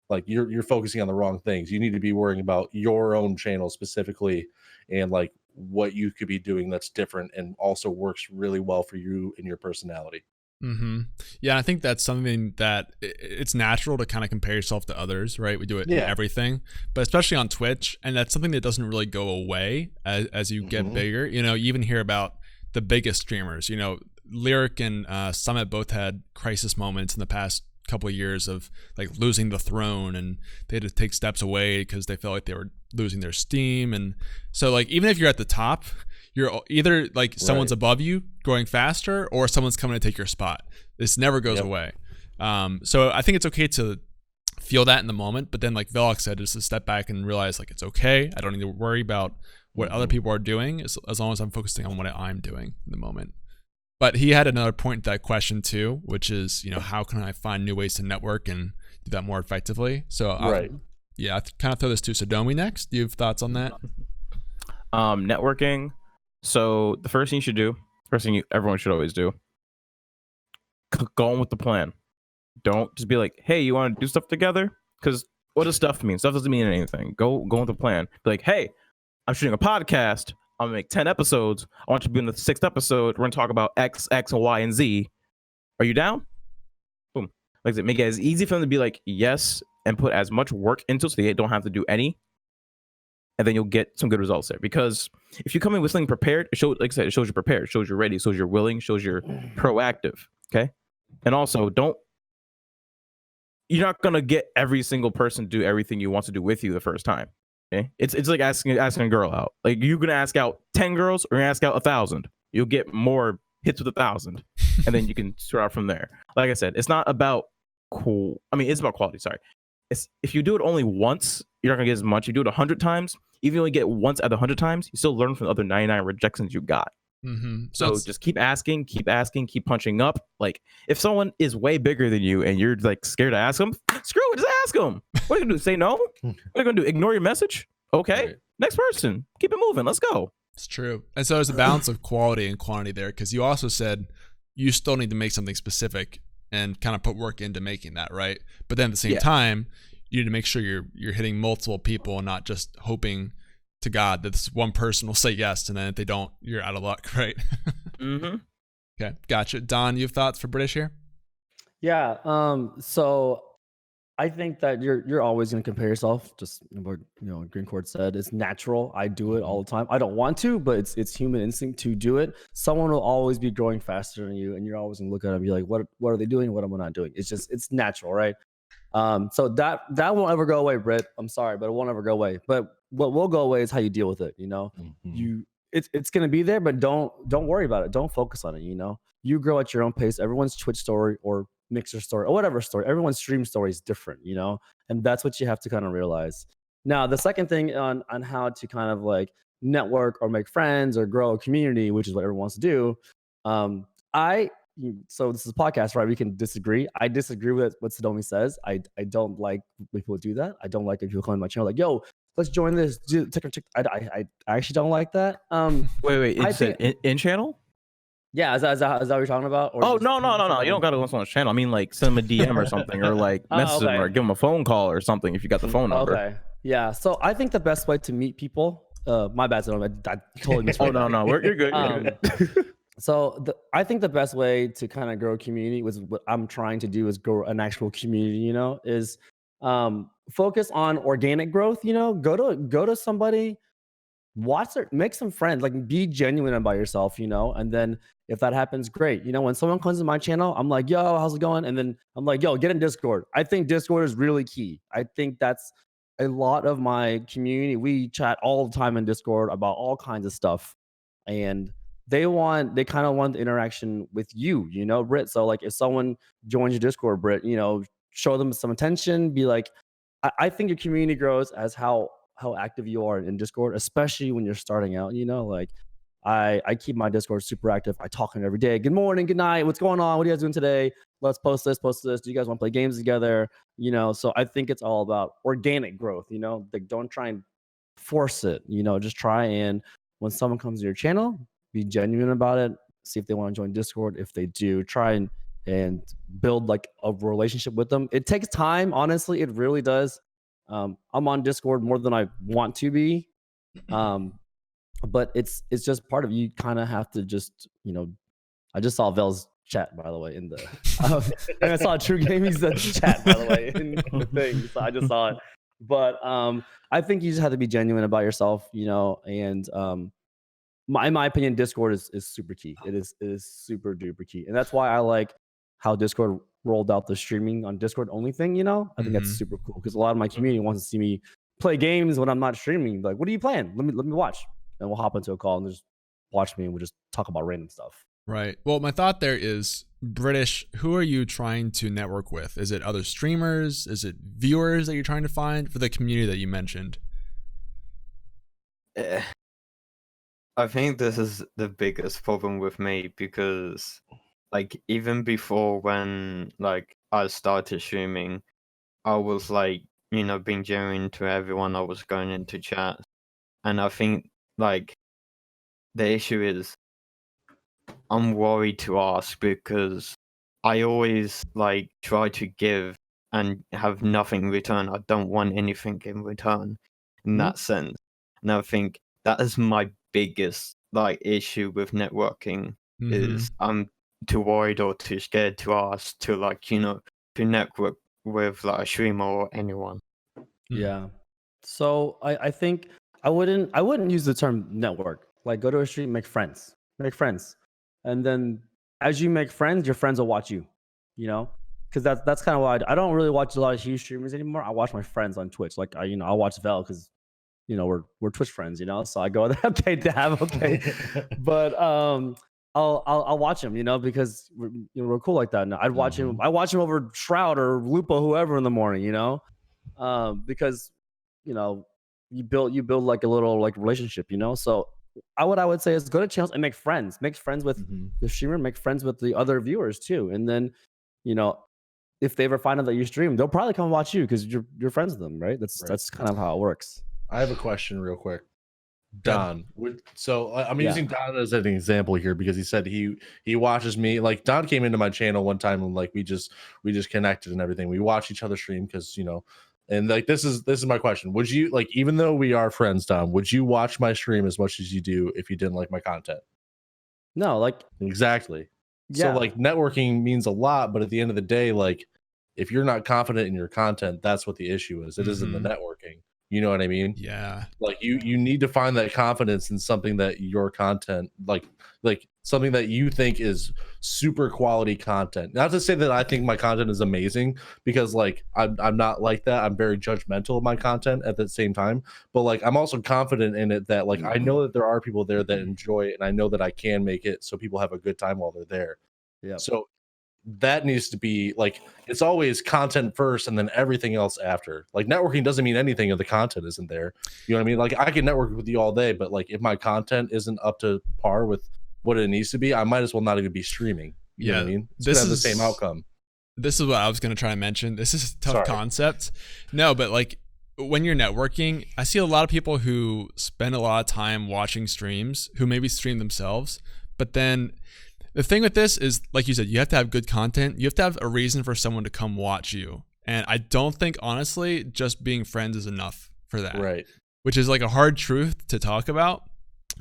Like you're focusing on the wrong things. You need to be worrying about your own channel specifically and like what you could be doing that's different and also works really well for you and your personality. Mm-hmm. Yeah, I think that's something that it's natural to kind of compare yourself to others, right? We do it in everything, but especially on Twitch, and that's something that doesn't really go away as you get bigger. You know, you even hear about the biggest streamers. You know, Lyric and Summit both had crisis moments in the past couple of years of like losing the throne, and they had to take steps away because they felt like they were losing their steam. And so like even if you're at the top, you're either like someone's above you growing faster or someone's coming to take your spot. This never goes away. So I think it's okay to feel that in the moment, but then like Velox said, just to step back and realize like it's okay. I don't need to worry about what other people are doing as long as I'm focusing on what I'm doing in the moment. But he had another point to that question too, which is, you know, how can I find new ways to network and do that more effectively? So I kind of throw this to Sadomi next. Do you have thoughts on that? Networking. So the first thing you should do, everyone should always do, go on with the plan. Don't just be like, hey, you want to do stuff together? Because what does stuff mean? Stuff doesn't mean anything. Go with the plan. Be like, hey, I'm shooting a podcast. I'm gonna make 10 episodes. I want you to be in the 6th episode. We're gonna talk about X, and Y, and Z. Are you down? Boom. Like that, make it as easy for them to be like yes, and put as much work into it so they don't have to do any. And then you'll get some good results there. Because if you come in with something prepared, it shows, like I said, it shows you're prepared, it shows you're ready, it shows you're willing, it shows you're proactive. Okay. And also you're not gonna get every single person to do everything you want to do with you the first time. Okay. It's like asking a girl out. Like you're gonna ask out 10 girls or you're gonna ask out 1,000. You'll get more hits with 1,000. And then you can start out from there. Like I said, it's not about it's about quality, sorry. If you do it only once, you're not gonna get as much. You do it 100 times, even if you only get once out of 100 times, you still learn from the other 99 rejections you got. So just keep asking, keep punching up. Like if someone is way bigger than you and you're like scared to ask them, screw it, just ask them. What are you gonna do? Say no? What are you gonna do? Ignore your message? Okay, next person. Keep it moving. Let's go. It's true. And so there's a balance of quality and quantity there, because you also said you still need to make something specific and kind of put work into making that, right? But then at the same time, you need to make sure you're hitting multiple people and not just hoping to God that this one person will say yes, and then if they don't, you're out of luck, right? Okay, gotcha. Don, you have thoughts for British here? Yeah. So I think that you're always going to compare yourself. Just what GreenChord said, it's natural. I do it all the time. I don't want to, but it's human instinct to do it. Someone will always be growing faster than you, and you're always going to look at them and be like, what are they doing? What am I not doing? It's natural, right? So that won't ever go away, Britt. I'm sorry, but it won't ever go away. But what will go away is how you deal with it. You know, it's gonna be there, but don't worry about it. Don't focus on it. You know, you grow at your own pace. Everyone's Twitch story or Mixer story or whatever story, everyone's stream story is different. You know, and that's what you have to kind of realize. Now, the second thing on how to kind of like network or make friends or grow a community, which is what everyone wants to do. I so this is a podcast, right? We can disagree. I disagree with what Sadomi says. I don't like when people do that. I don't like when people come on my channel like, "Yo, let's join this." I actually don't like that. Wait. I It's an think in channel? yeah, is that what you're talking about? Or Oh just no. somebody- You don't gotta go on his channel. I mean, like send him a DM or something, or like Oh, message him, or okay. give him a phone call or something if you got the phone number. Okay. Yeah. So I think the best way to meet people. My bad, Sadomi. I totally missed. Oh no, you're good. You're good. So I think the best way to kind of grow a community was what I'm trying to do is grow an actual community, is focus on organic growth, go to somebody, make some friends, like be genuine about yourself, and then if that happens, great. When someone comes to my channel, I'm like, yo, how's it going? And then I'm like, yo, get in Discord. I think Discord is really key. I think that's a lot of my community. We chat all the time in Discord about all kinds of stuff. And they kind of want the interaction with you, Britt. So like if someone joins your Discord, Britt, show them some attention, be like, I think your community grows as how active you are in Discord, especially when you're starting out, like I keep my Discord super active. I talk to them every day. Good morning, good night. What's going on? What are you guys doing today? Let's post this. Do you guys want to play games together? So I think it's all about organic growth, like don't try and force it, just try and when someone comes to your channel, be genuine about it. See if they want to join Discord. If they do, try and build like a relationship with them. It takes time, honestly. It really does. I'm on Discord more than I want to be, but it's just part of you. Kind of have to just I just saw Vel's chat, by the way, in the and I saw TRUgaming's chat, by the way, in the thing. So I just saw it. But I think you just have to be genuine about yourself, and in my opinion, Discord is super key. It is super duper key. And that's why I like how Discord rolled out the streaming on Discord only thing, I think that's super cool because a lot of my community wants to see me play games when I'm not streaming. Like, what are you playing? Let me watch. And we'll hop into a call and just watch me and we'll just talk about random stuff. Right. Well, my thought there is British, who are you trying to network with? Is it other streamers? Is it viewers that you're trying to find for the community that you mentioned? I think this is the biggest problem with me because like even before when like I started streaming, I was like, being genuine to everyone I was going into chat. And I think like the issue is I'm worried to ask because I always like try to give and have nothing in return. I don't want anything in return in that sense. And I think that is my biggest like issue with networking is I'm too worried or too scared to ask to like, to network with like a streamer or anyone. Yeah. So I think I wouldn't use the term network. Like go to a stream, make friends. And then as you make friends, your friends will watch you, because that's kind of why I don't really watch a lot of huge streamers anymore. I watch my friends on Twitch. Like I watch Vel because we're Twitch friends, so I go there, okay. But I'll watch him, because we're cool like that. Now I'd watch him. I watch him over Shroud or Lupo, whoever in the morning, because you build like a little like relationship, So I would say is go to channels and make friends with the streamer, make friends with the other viewers too, and then if they ever find out that you stream, they'll probably come watch you because you're friends with them, right? That's kind of how it works. I have a question real quick. Don. So I'm using Don as an example here because he said he watches me. Like Don came into my channel one time and like we just connected and everything. We watch each other stream because and like this is my question. Would you like, even though we are friends, Don, would you watch my stream as much as you do if you didn't like my content? No, like exactly. Yeah. So like networking means a lot, but at the end of the day, like if you're not confident in your content, that's what the issue is. It isn't the networking. You know what I mean? Yeah. Like you need to find that confidence in something that your content, like something that you think is super quality content. Not to say that I think my content is amazing, because like I'm not like that. I'm very judgmental of my content at the same time. But like I'm also confident in it that like I know that there are people there that enjoy it, and I know that I can make it so people have a good time while they're there. Yeah. So that needs to be like, it's always content first and then everything else after. Like networking doesn't mean anything if the content isn't there. You know what I mean? Like I can network with you all day, but like if my content isn't up to par with what it needs to be, I might as well not even be streaming. You know what I mean? It's gonna have the same outcome. This is what I was going to try to mention. This is a tough concept. No, but like when you're networking, I see a lot of people who spend a lot of time watching streams who maybe stream themselves. But then the thing with this is, like you said, you have to have good content. You have to have a reason for someone to come watch you. And I don't think, honestly, just being friends is enough for that. Right. Which is like a hard truth to talk about.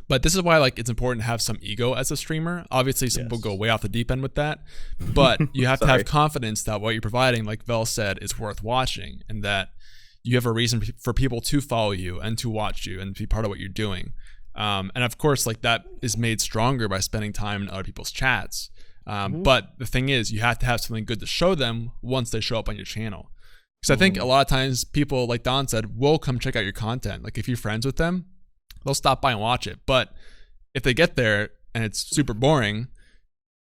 But this is why like it's important to have some ego as a streamer. Obviously, some people go way off the deep end with that. But you have to have confidence that what you're providing, like Vel said, is worth watching, and that you have a reason for people to follow you and to watch you and be part of what you're doing. And of course, like that is made stronger by spending time in other people's chats. But the thing is, you have to have something good to show them once they show up on your channel. Because I think a lot of times people, like Don said, will come check out your content. Like if you're friends with them, they'll stop by and watch it. But if they get there and it's super boring,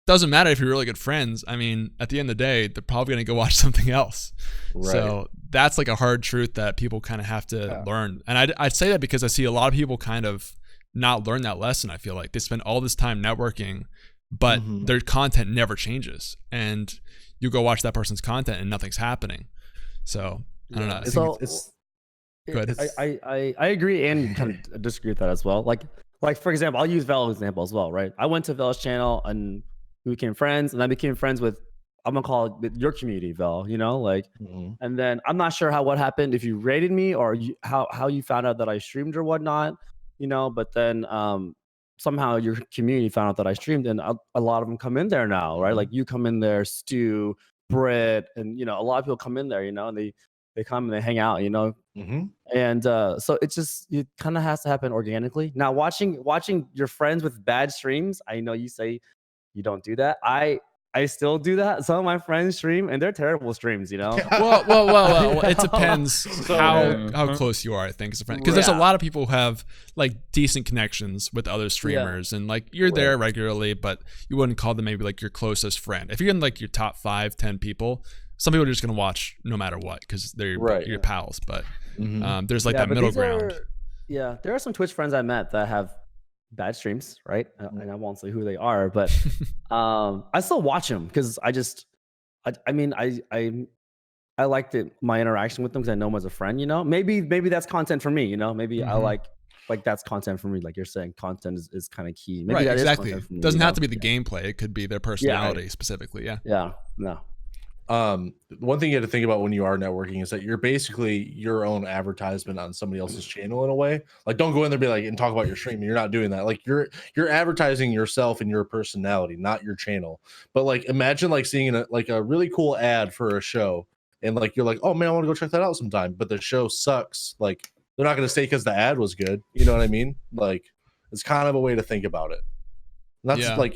doesn't matter if you're really good friends. I mean, at the end of the day, they're probably going to go watch something else. Right. So that's like a hard truth that people kind of have to learn. And I'd say that because I see a lot of people kind of not learn that lesson. I feel like they spend all this time networking, but their content never changes. And you go watch that person's content and nothing's happening. So I don't know. So good. I agree and kind of disagree with that as well. Like for example, I'll use Vel as an example as well, right? I went to Vel's channel and we became friends, and I became friends with, I'm gonna call it your community, Vel, you know, like, and then I'm not sure what happened, if you rated me or how you found out that I streamed or whatnot, you know, but then somehow your community found out that I streamed, and a lot of them come in there now, right? Like you come in there, Stu, Britt, and you know, a lot of people come in there, you know, and they come and they hang out, you know. And so it's just, it kind of has to happen organically. Now watching your friends with bad streams, I know you say you don't do that. I still do that. Some of my friends stream and they're terrible streams, you know. well, it depends how close you are, I think, as a friend. Because there's a lot of people who have like decent connections with other streamers, and like you're there regularly, but you wouldn't call them maybe like your closest friend. If you're in like your top 5-10 people, some people are just gonna watch no matter what because they're your pals. But there's like that middle ground. There are some Twitch friends I met that have bad streams, right? And I won't say who they are, but I still watch them because I mean I liked my interaction with them because I know them as a friend, you know. Maybe that's content for me, you know. Maybe I like that's content for me, like you're saying. Content is kind of key. Maybe that exactly. Is for me, doesn't have to be the gameplay. It could be their personality specifically. One thing you have to think about when you are networking is that you're basically your own advertisement on somebody else's channel in a way. Like, don't go in there and be like and talk about your stream. You're not doing that. Like, you're advertising yourself and your personality, not your channel. But like, imagine like seeing a really cool ad for a show, and like you're like, oh man, I want to go check that out sometime. But the show sucks. Like, they're not going to stay because the ad was good. You know what I mean? Like, it's kind of a way to think about it. And that's like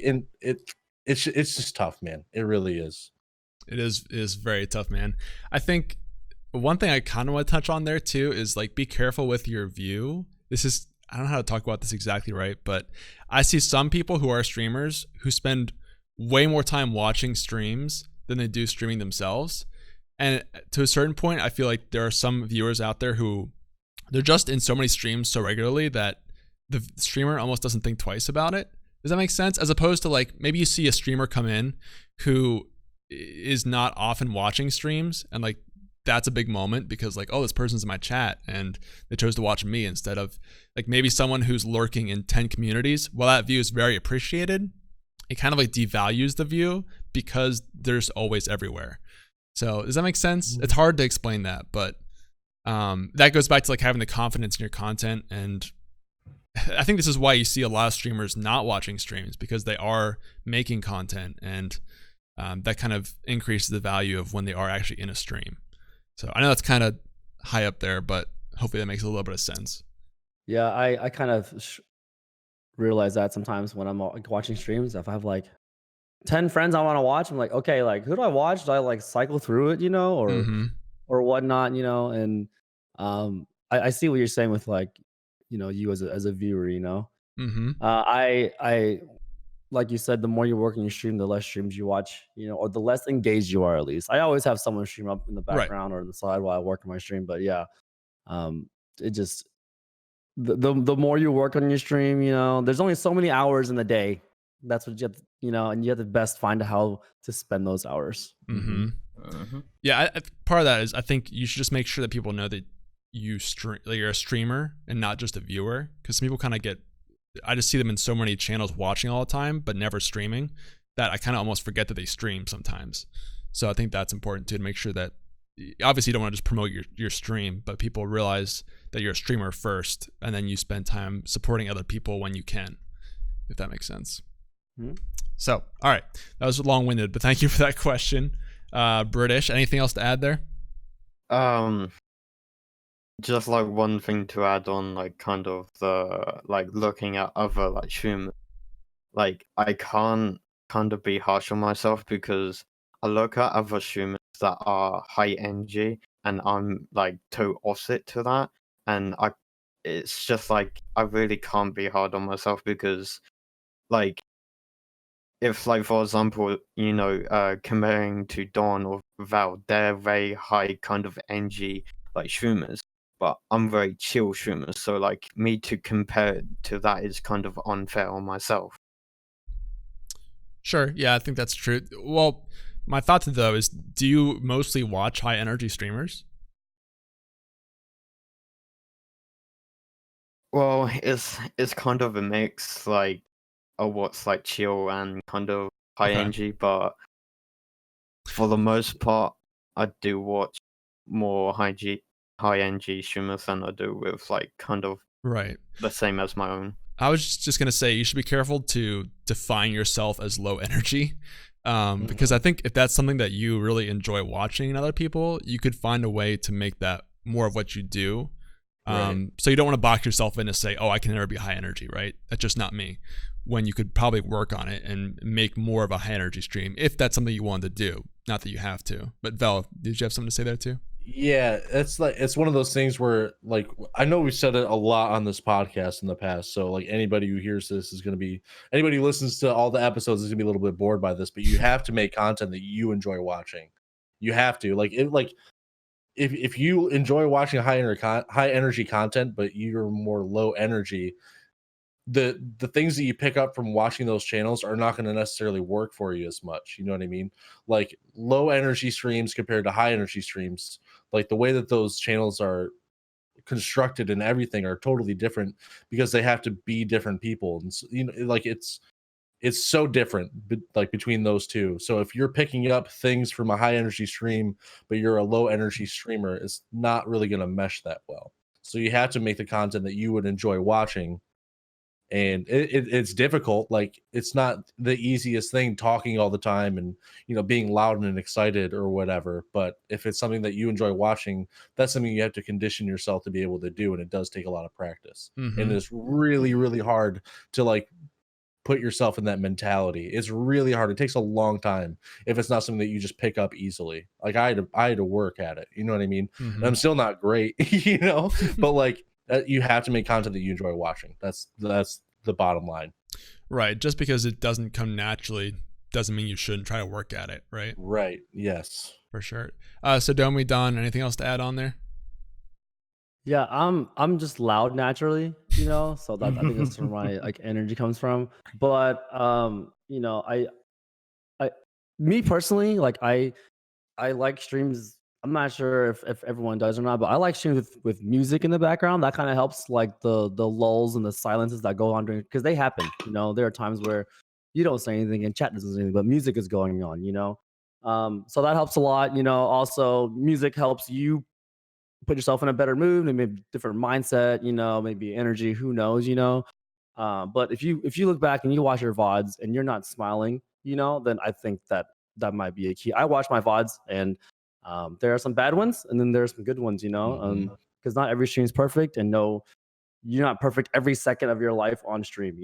it's just tough, man. It really is. It is very tough, man. I think one thing I kind of want to touch on there too is like, be careful with your view. This is, I don't know how to talk about this exactly right, but I see some people who are streamers who spend way more time watching streams than they do streaming themselves. And to a certain point, I feel like there are some viewers out there who they're just in so many streams so regularly that the streamer almost doesn't think twice about it. Does that make sense? As opposed to like, maybe you see a streamer come in who is not often watching streams, and like that's a big moment because like, oh, this person's in my chat and they chose to watch me instead of like maybe someone who's lurking in 10 communities. While that view is very appreciated, it kind of like devalues the view because there's always everywhere. So does that make sense? It's hard to explain that, but that goes back to like having the confidence in your content. And I think this is why you see a lot of streamers not watching streams, because they are making content, and that kind of increases the value of when they are actually in a stream. So I know that's kind of high up there, but hopefully that makes a little bit of sense. Yeah, I kind of realize that sometimes when I'm watching streams. If I have like 10 friends I want to watch, I'm like, okay, like who do I watch? Do I like cycle through it, you know, or whatnot, you know? And I see what you're saying with like, you know, you as a viewer, you know. like you said, the more you work on your stream, the less streams you watch, or the less engaged you are. At least I always have someone stream up in the Right. background or on the side while I work on my stream. But yeah, it just the more you work on your stream, there's only so many hours in the day. That's what you have, and you have to best find how to spend those hours. Yeah, part of that is I think you should just make sure that people know that you stream, like you're a streamer and not just a viewer, because some people kind of I just see them in so many channels watching all the time but never streaming that I kind of almost forget that they stream sometimes. So I think that's important too, to make sure that obviously you don't want to just promote your stream, but people realize that you're a streamer first and then you spend time supporting other people when you can, if that makes sense. So, all right, that was long-winded, but thank you for that question. British, anything else to add there? Just like one thing to add on, like kind of the like looking at other like streamers. Like I can't kind of be harsh on myself because I look at other streamers that are high energy and I'm like total opposite to that, and it's just like I really can't be hard on myself because like if like for example comparing to Dawn or Val, they're very high kind of energy like streamers, but I'm very chill streamers, so like me to compare it to that is kind of unfair on myself. Sure, yeah, I think that's true. Well, my thought though is, do you mostly watch high energy streamers? Well, it's kind of a mix, like of what's like chill and kind of high energy, but for the most part, I do watch more high energy streamers than I do with like kind of the same as my own. I was just gonna say you should be careful to define yourself as low energy, because I think if that's something that you really enjoy watching in other people, you could find a way to make that more of what you do. So you don't want to box yourself in to say, oh, I can never be high energy, right? That's just not me. When you could probably work on it and make more of a high energy stream if that's something you wanted to do. Not that you have to. But Val, did you have something to say there too? Yeah, it's one of those things where like I know we've said it a lot on this podcast in the past. So like anybody who hears this is going to be, anybody who listens to all the episodes is going to be a little bit bored by this, but you have to make content that you enjoy watching. You have to if you enjoy watching high energy content, but you're more low energy, the things that you pick up from watching those channels are not going to necessarily work for you as much. You know what I mean? Like low energy streams compared to high energy streams, like the way that those channels are constructed and everything are totally different because they have to be different people. And so, like it's so different like between those two. So if you're picking up things from a high energy stream, but you're a low energy streamer, it's not really going to mesh that well. So you have to make the content that you would enjoy watching. And it's difficult. Like it's not the easiest thing talking all the time and being loud and excited or whatever, but if it's something that you enjoy watching, that's something you have to condition yourself to be able to do, and it does take a lot of practice. And it's really, really hard to like put yourself in that mentality. It's really hard. It takes a long time if it's not something that you just pick up easily. Like I had to work at it, you know what I mean? And I'm still not great, but like you have to make content that you enjoy watching. That's the bottom line. Right. Just because it doesn't come naturally doesn't mean you shouldn't try to work at it, right? Right. Yes. For sure. Sadomi, Don, anything else to add on there? Yeah, I'm just loud naturally, so that I think that's where my like energy comes from. But I me personally, like I like streams. I'm not sure if everyone does or not, but I like streams with music in the background. That kind of helps, like the lulls and the silences that go on during, because they happen. There are times where you don't say anything and chat doesn't say anything, but music is going on. So that helps a lot. Also music helps you put yourself in a better mood and maybe different mindset. Maybe energy. Who knows? But if you look back and you watch your VODs and you're not smiling, then I think that might be a key. I watch my VODs and there are some bad ones and then there are some good ones, because not every stream is perfect, and no, you're not perfect every second of your life on stream,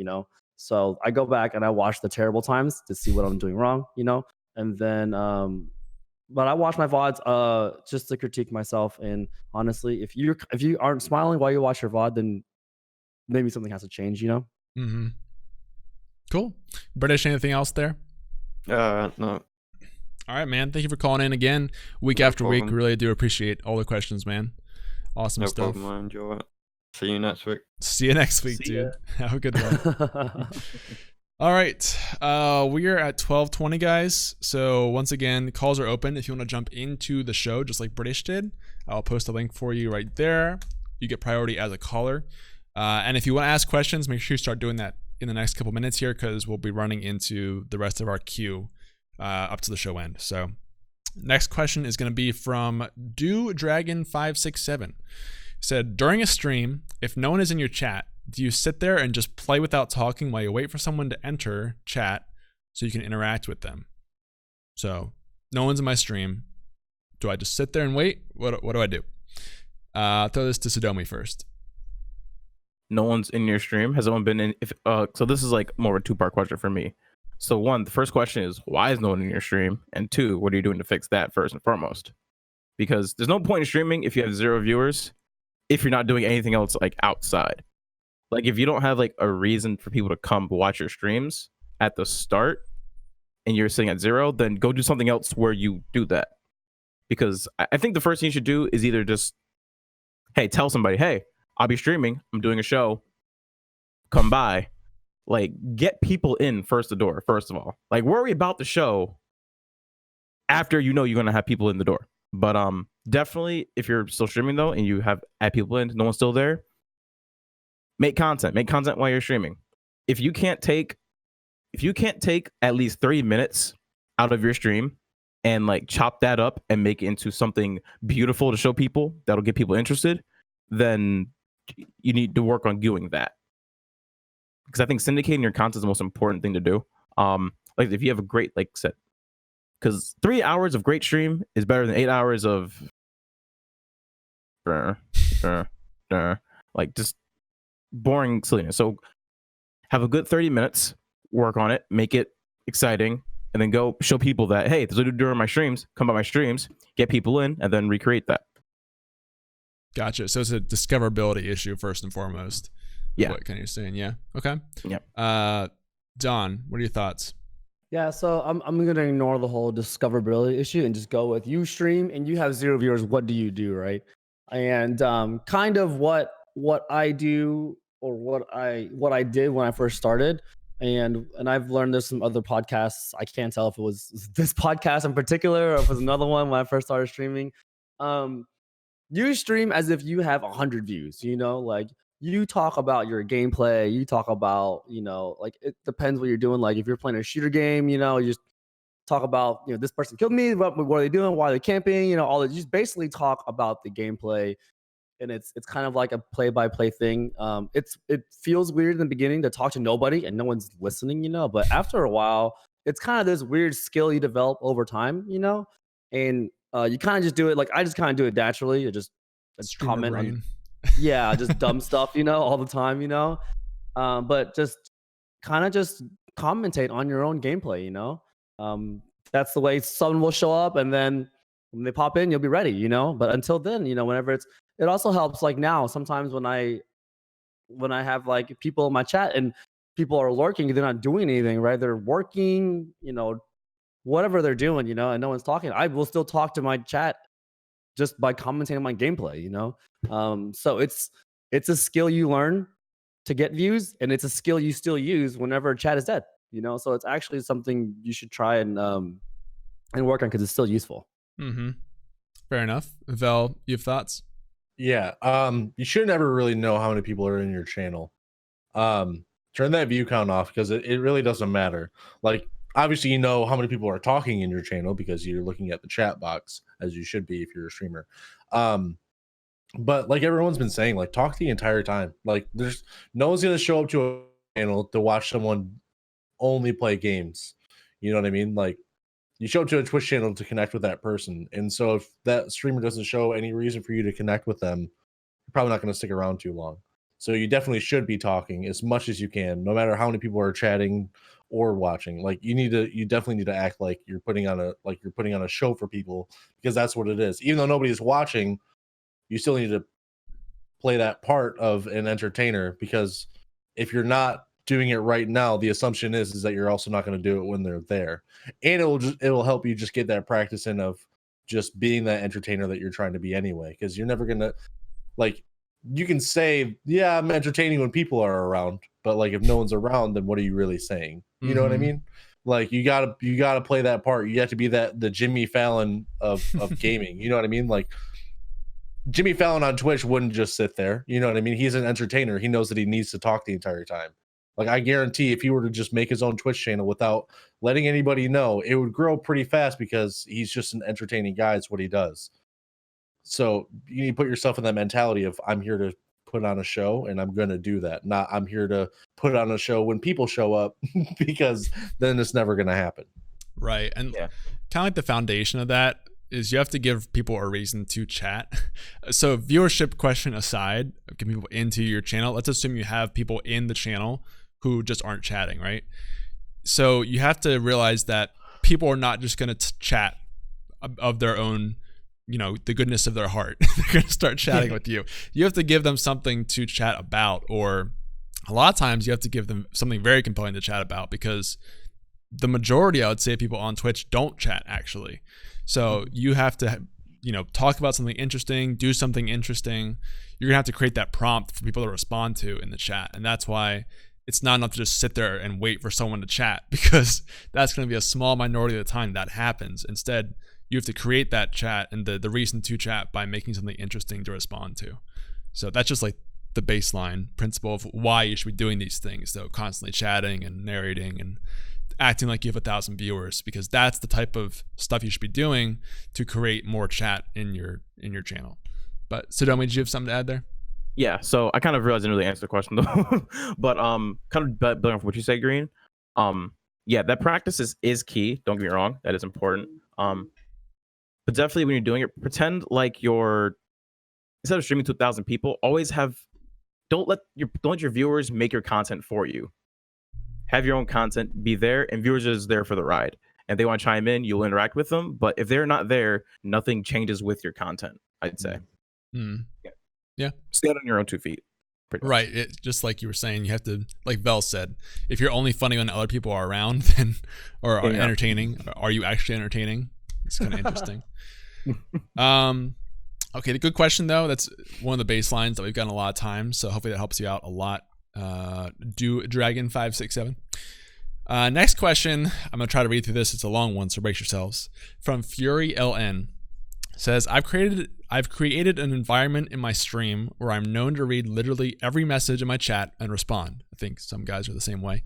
So I go back and I watch the terrible times to see what I'm doing wrong, and then but I watch my VODs just to critique myself. And honestly, if you aren't smiling while you watch your VOD, then maybe something has to change, Cool. British, anything else there? No. All right, man. Thank you for calling in again, week No after week. problem. Really do appreciate all the questions, man. Awesome No stuff. problem. I enjoy it. See you next week. See you next week, See dude. Have a good one. All right. We are at 12:20, guys. So once again, calls are open. If you want to jump into the show, just like British did, I'll post a link for you right there. You get priority as a caller. And if you want to ask questions, make sure you start doing that in the next couple minutes here, because we'll be running into the rest of our queue up to the show end. So next question is going to be from DoDragon567. Said, during a stream, if no one is in your chat, do you sit there and just play without talking while you wait for someone to enter chat so you can interact with them? So no one's in my stream. Do I just sit there and wait? What do I do? Throw this to Sadomi first. No one's in your stream. Has anyone been in? So this is like more of a two-part question for me. So one, the first question is, why is no one in your stream? And two, what are you doing to fix that first and foremost? Because there's no point in streaming if you have 0 viewers, if you're not doing anything else like outside. Like if you don't have like a reason for people to come watch your streams at the start and you're sitting at 0, then go do something else where you do that. Because I think the first thing you should do is either just, hey, tell somebody, hey, I'll be streaming, I'm doing a show, come by. Like, get people in first of all. Like, worry about the show after you know you're gonna have people in the door. But definitely, if you're still streaming though and you have add people in, no one's still there, make content while you're streaming. If you can't take at least 30 minutes out of your stream and like chop that up and make it into something beautiful to show people that'll get people interested, then you need to work on doing that. Because I think syndicating your content is the most important thing to do. Like if you have a great like set, because 3 hours of great stream is better than 8 hours of like just boring silliness. So have a good 30 minutes, work on it, make it exciting, and then go show people that, hey, this is what I do during my streams, come by my streams, get people in, and then recreate that. Gotcha. So it's a discoverability issue first and foremost. Yeah. What kind of saying? Yeah. Okay. Yep. Don, what are your thoughts? Yeah, so I'm gonna ignore the whole discoverability issue and just go with you stream and you have 0 viewers. What do you do, right? And kind of what I do or what I did when I first started, and I've learned there's some other podcasts. I can't tell if it was this podcast in particular or if it was another one when I first started streaming. You stream as if you have 100 views. You know, like you talk about your gameplay, you talk about, you know, like it depends what you're doing. Like if you're playing a shooter game, you know, you just talk about, you know, this person killed me, what are they doing, why are they camping, you know, all that. You just basically talk about the gameplay, and it's kind of like a play-by-play thing. It feels weird in the beginning to talk to nobody and no one's listening, you know, but after a while, it's kind of this weird skill you develop over time, you know, and you kind of just do it. Like I just kind of do it naturally. You just Streamer comment brain. on, yeah, just dumb stuff, you know, all the time, you know. But just kind of just commentate on your own gameplay, you know. That's the way someone will show up, and then when they pop in, you'll be ready, you know. But until then, you know, whenever it also helps. Like now, sometimes when I have like people in my chat and people are lurking, they're not doing anything, right? They're working, you know, whatever they're doing, you know, and no one's talking. I will still talk to my chat just by commenting on my gameplay, you know. So it's a skill you learn to get views, and it's a skill you still use whenever chat is dead, you know. So it's actually something you should try and work on because it's still useful. Mm-hmm. Fair enough. Vel, you have thoughts? Yeah. You should never really know how many people are in your channel. Turn that view count off because it really doesn't matter. Like obviously you know how many people are talking in your channel because you're looking at the chat box, as you should be if you're a streamer. But like everyone's been saying, like talk the entire time. Like there's no one's gonna show up to a channel to watch someone only play games. You know what I mean? Like you show up to a Twitch channel to connect with that person. And so if that streamer doesn't show any reason for you to connect with them, you're probably not going to stick around too long. So you definitely should be talking as much as you can, no matter how many people are chatting or watching. Like you definitely need to act like you're putting on a show for people, because that's what it is. Even though nobody's watching, you still need to play that part of an entertainer, because if you're not doing it right now, the assumption is that you're also not going to do it when they're there, and it'll help you just get that practice in of just being that entertainer that you're trying to be anyway, because you're never gonna, like, you can say, yeah, I'm entertaining when people are around, but like if no one's around, then what are you really saying? You know what I mean? Like you gotta play that part. You have to be the Jimmy Fallon of gaming. You know what I mean? Like Jimmy Fallon on Twitch wouldn't just sit there. You know what I mean? He's an entertainer. He knows that he needs to talk the entire time. Like I guarantee if he were to just make his own Twitch channel without letting anybody know, it would grow pretty fast because he's just an entertaining guy. It's what he does. So you need to put yourself in that mentality of I'm here to put on a show and I'm going to do that. Not I'm here to put on a show when people show up because then it's never going to happen. Right. And kind of like the foundation of that is you have to give people a reason to chat. So viewership question aside, getting people into your channel, let's assume you have people in the channel who just aren't chatting, right? So you have to realize that people are not just going to chat of their own, you know, the goodness of their heart. They're going to start chatting with you. You have to give them something to chat about, or a lot of times you have to give them something very compelling to chat about, because the majority, I would say, people on Twitch don't chat actually. So you have to, you know, talk about something interesting, do something interesting. You're gonna have to create that prompt for people to respond to in the chat. And that's why it's not enough to just sit there and wait for someone to chat, because that's going to be a small minority of the time that happens. Instead, you have to create that chat and the reason to chat by making something interesting to respond to. So that's just like the baseline principle of why you should be doing these things, though, constantly chatting and narrating and acting like you have 1,000 viewers, because that's the type of stuff you should be doing to create more chat in your channel. But Sadomi, did you have something to add there? Yeah, so I kind of realized I didn't really answer the question though, but kind of building off what you said, Green. Yeah, that practice is key. Don't get me wrong, that is important. But definitely when you're doing it, pretend like you're, instead of streaming to 1,000 people, always have, don't let your viewers make your content for you. Have your own content, be there, and viewers are just there for the ride. And if they want to chime in, you'll interact with them. But if they're not there, nothing changes with your content, I'd say. Yeah. Stand on your own 2 feet. Right. It, just like you were saying, you have to, like Vel said, if you're only funny when other people are around, then, or are entertaining, are you actually entertaining? It's kind of interesting. Okay, the good question though. That's one of the baselines that we've gotten a lot of times. So hopefully that helps you out a lot. Do Dragon 567. Next question. I'm gonna try to read through this. It's a long one, so brace yourselves. From Fury LN says, I've created an environment in my stream where I'm known to read literally every message in my chat and respond. I think some guys are the same way.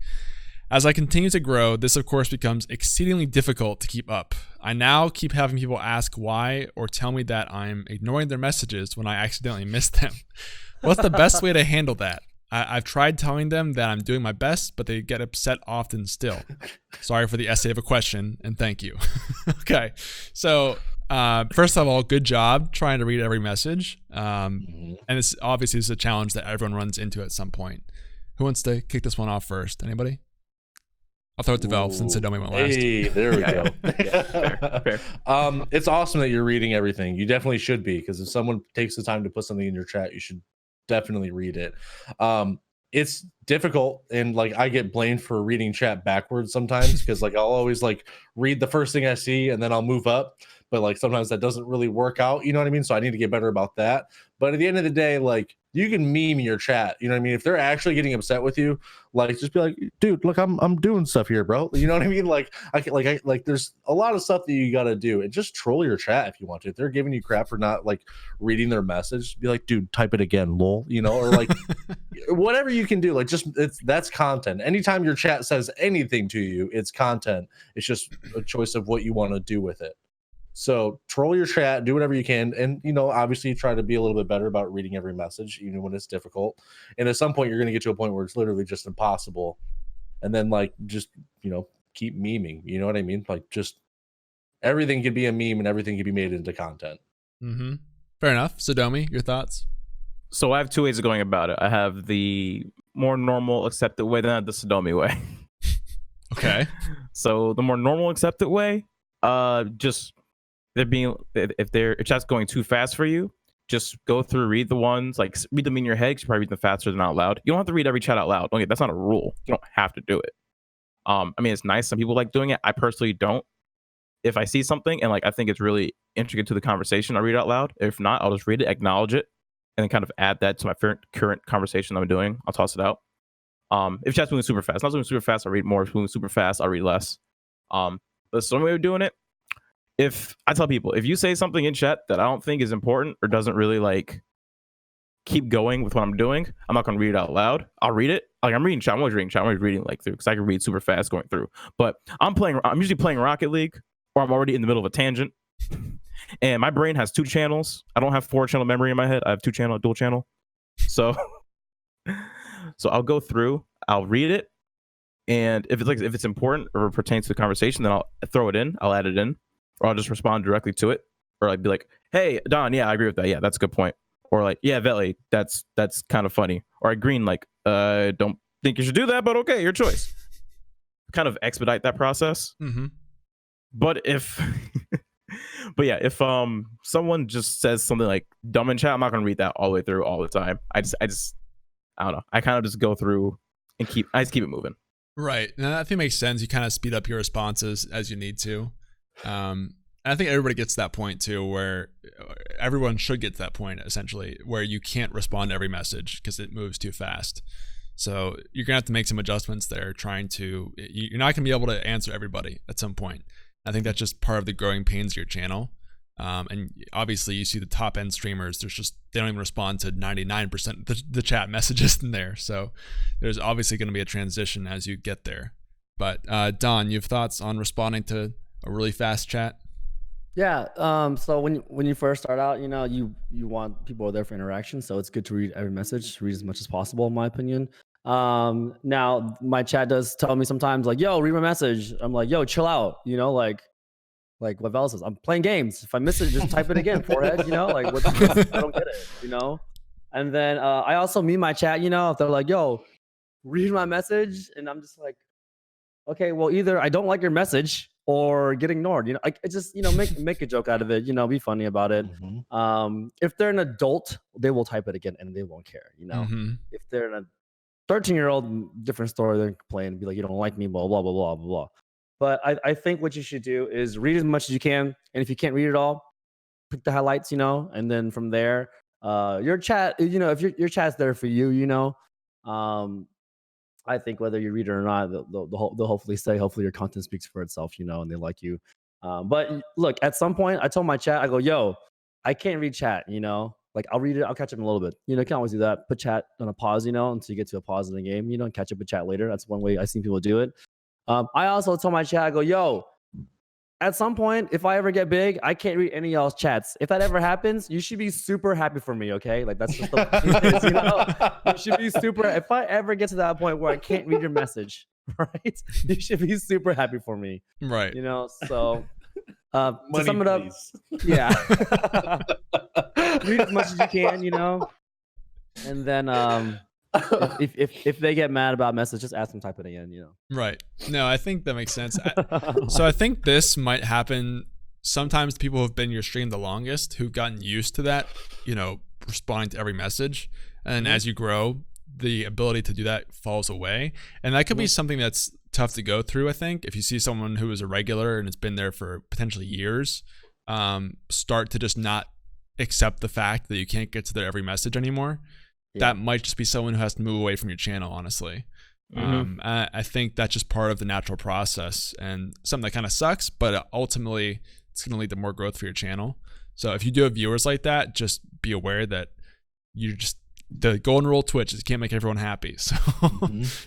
As I continue to grow, this of course becomes exceedingly difficult to keep up. I now keep having people ask why or tell me that I'm ignoring their messages when I accidentally miss them. What's the best way to handle that? I've tried telling them that I'm doing my best, but they get upset often still. Sorry for the essay of a question, and thank you. Okay, so first of all, good job trying to read every message. And it's obviously a challenge that everyone runs into at some point. Who wants to kick this one off first? Anybody? I'll throw it to Vel since Sadomi went last. Hey, there we go. Fair. It's awesome that you're reading everything. You definitely should be, because if someone takes the time to put something in your chat, you should definitely read it. It's difficult, and like I get blamed for reading chat backwards sometimes, because like I'll always like read the first thing I see and then I'll move up, but like sometimes that doesn't really work out, you know what I mean? So I need to get better about that. But at the end of the day, like you can meme your chat, you know what I mean? If they're actually getting upset with you, like just be like, dude, look, I'm doing stuff here, bro. You know what I mean? Like I there's a lot of stuff that you got to do, and just troll your chat if you want to. If they're giving you crap for not like reading their message, be like, dude, type it again, lol, you know, or like whatever you can do. Like just that's content. Anytime your chat says anything to you, it's content. It's just a choice of what you want to do with it. So troll your chat, do whatever you can, and you know, obviously try to be a little bit better about reading every message, even when it's difficult. And at some point, you're going to get to a point where it's literally just impossible. And then, like, just you know, keep memeing. You know what I mean? Like, just everything could be a meme, and everything could be made into content. Fair enough. Sadomi, your thoughts? So I have 2 ways of going about it. I have the more normal, accepted way, then I have the Sadomi way. Okay. So the more normal, accepted way, just. If chat's going too fast for you, just go through, read the ones, like read them in your head. You probably read them faster than out loud. You don't have to read every chat out loud. Okay, that's not a rule. You don't have to do it. I mean, it's nice. Some people like doing it. I personally don't. If I see something and like I think it's really intricate to the conversation, I'll read it out loud. If not, I'll just read it, acknowledge it, and then kind of add that to my current conversation I'm doing. I'll toss it out. If chat's moving super fast, not moving super fast, I'll read more. If it's moving super fast, I'll read less. But some way of doing it. If I tell people, if you say something in chat that I don't think is important or doesn't really like keep going with what I'm doing, I'm not going to read it out loud. I'll read it. Like I'm reading chat. I'm always reading chat. I'm always reading like through because I can read super fast going through. But I'm usually playing Rocket League or I'm already in the middle of a tangent. And my brain has 2 channels. I don't have 4-channel memory in my head. I have dual channel. So I'll go through, I'll read it. And if it's important or pertains to the conversation, then I'll throw it in. I'll add it in. Or I'll just respond directly to it. Or I'd be like, hey, Don, yeah, I agree with that. Yeah, that's a good point. Or like, yeah, Veli, that's kind of funny. Or I green like, don't think you should do that, but okay, your choice. Kind of expedite that process. Mm-hmm. But if someone just says something like dumb in chat, I'm not gonna read that all the way through all the time. I don't know. I kind of just go through and keep it moving. Right. And I think it makes sense. You kind of speed up your responses as you need to. And I think everybody gets to that point too, where everyone should get to that point essentially, where you can't respond to every message because it moves too fast. So you're gonna have to make some adjustments there. You're not gonna be able to answer everybody at some point. I think that's just part of the growing pains of your channel. And obviously you see the top end streamers, they don't even respond to 99% of the chat messages in there. So there's obviously going to be a transition as you get there. But Don, you have thoughts on responding to a really fast chat? Yeah. So when you first start out, you want people there for interaction. So it's good to read every message, read as much as possible, in my opinion. Now my chat does tell me sometimes like, yo, read my message. I'm like, yo, chill out. Like what Val says, I'm playing games. If I miss it, just type it again, forehead. Like I don't get it. And then I also meet my chat. If they're like, yo, read my message, and I'm just like, okay, well, either I don't like your message or get ignored. It's just make a joke out of it. Be funny about it. Mm-hmm. If they're an adult, they will type it again and they won't care. Mm-hmm. If they're a 13-year-old, different story. They're complaining and be like, you don't like me, blah blah blah blah blah blah. But I think what you should do is read as much as you can, and if you can't read it all, pick the highlights, and then from there, your chat, if your chat's there for you, I think whether you read it or not, they'll hopefully say, hopefully your content speaks for itself, and they like you. But look, at some point, I told my chat, I go, yo, I can't read chat, like I'll read it, I'll catch up in a little bit. You can always do that. Put chat on a pause, until you get to a pause in the game, and catch up with chat later. That's one way I've seen people do it. I also told my chat, I go, yo, at some point, if I ever get big, I can't read any of y'all's chats. If that ever happens, you should be super happy for me, okay? Like that's just the way it is, You should be super. If I ever get to that point where I can't read your message, right? You should be super happy for me, right? So Money, to sum it up, yeah, read as much as you can, and then if they get mad about a message, just ask them to type it again, Right. No, I think that makes sense. So I think this might happen sometimes to people who've been in your stream the longest, who've gotten used to that, responding to every message. And as you grow, the ability to do that falls away. And that could be something that's tough to go through, I think. If you see someone who is a regular and has been there for potentially years, start to just not accept the fact that you can't get to their every message anymore. That might just be someone who has to move away from your channel, honestly. I think that's just part of the natural process and something that kind of sucks, but ultimately it's going to lead to more growth for your channel. So if you do have viewers like that, just be aware that the golden rule of Twitch is you can't make everyone happy. So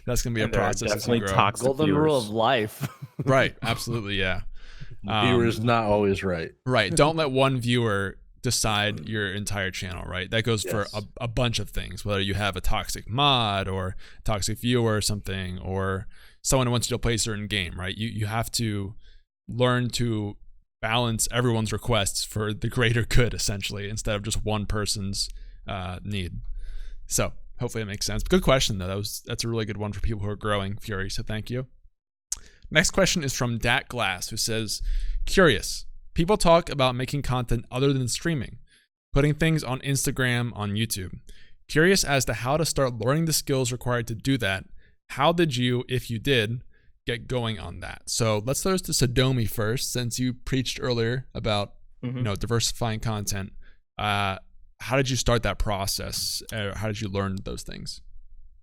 that's going to be a process. Definitely toxic golden viewers. rule of life. Right. Absolutely. Yeah. Viewers not always right. Right. Don't let one viewer decide your entire channel, right? That goes for a bunch of things, whether you have a toxic mod or a toxic viewer or something, or someone who wants you to play a certain game, right? You have to learn to balance everyone's requests for the greater good, essentially, instead of just one person's need. So hopefully it makes sense. Good question, though. That's a really good one for people who are growing, Fury, so thank you. Next question is from Dat Glass, who says, curious, people talk about making content other than streaming, putting things on Instagram, on YouTube. Curious as to how to start learning the skills required to do that. How did you, if you did, get going on that? So let's throw this to Sadomi first, since you preached earlier about diversifying content. How did you start that process? How did you learn those things?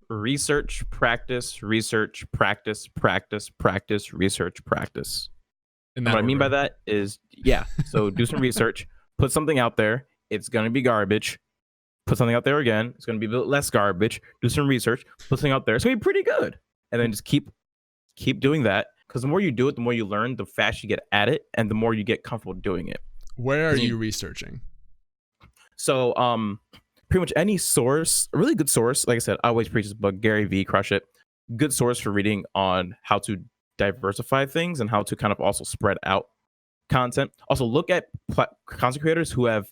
Research, practice, research, practice, practice, practice, research, practice. And what I mean by that is, so do some research, put something out there. It's going to be garbage. Put something out there again. It's going to be a bit less garbage. Do some research, put something out there. It's going to be pretty good. And then just keep doing that. Because the more you do it, the more you learn, the faster you get at it, and the more you get comfortable doing it. Where are you researching? So, pretty much any source, a really good source, like I said, I always preach this book, Gary V, crush it. Good source for reading on how to diversify things and how to kind of also spread out content. Also, look at content creators who have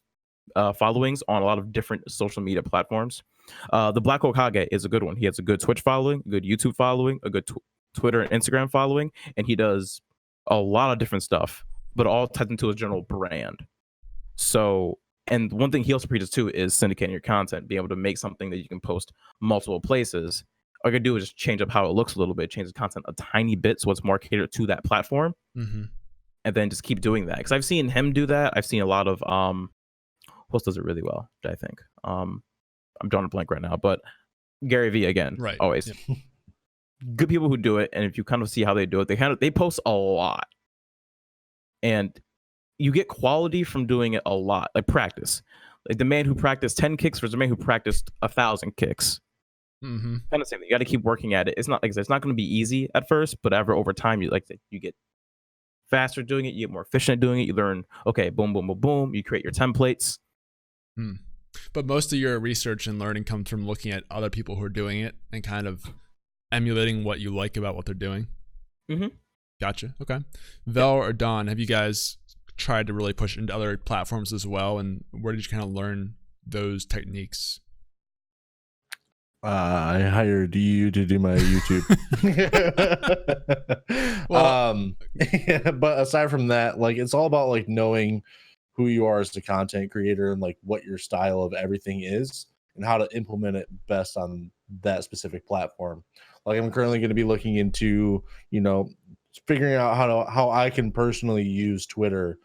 followings on a lot of different social media platforms. The Black Hokage is a good one. He has a good Twitch following, a good YouTube following, a good Twitter and Instagram following, and he does a lot of different stuff, but all ties into a general brand. So, and one thing he also preaches too is syndicating your content, being able to make something that you can post multiple places. All you can do is just change up how it looks a little bit, change the content a tiny bit so it's more catered to that platform, and then just keep doing that. Because I've seen him do that. I've seen a lot of who else does it really well, I think. I'm drawing a blank right now, but Gary V again, right? Always. Yep. Good people who do it, and if you kind of see how they do it, they post a lot, and you get quality from doing it a lot, like practice. Like the man who practiced 10 kicks versus the man who practiced 1,000 kicks. Kind of same thing. You got to keep working at it. It's not like it's not going to be easy at first, but over time, you get faster doing it. You get more efficient at doing it. You learn, okay, boom, boom, boom, boom. You create your templates. But most of your research and learning comes from looking at other people who are doing it and kind of emulating what you like about what they're doing. Gotcha. Okay. Vel or Don, have you guys tried to really push into other platforms as well? And where did you kind of learn those techniques? I hired you to do my YouTube. But aside from that, like it's all about like knowing who you are as a content creator and like what your style of everything is and how to implement it best on that specific platform. Like I'm currently going to be looking into, figuring out how I can personally use Twitter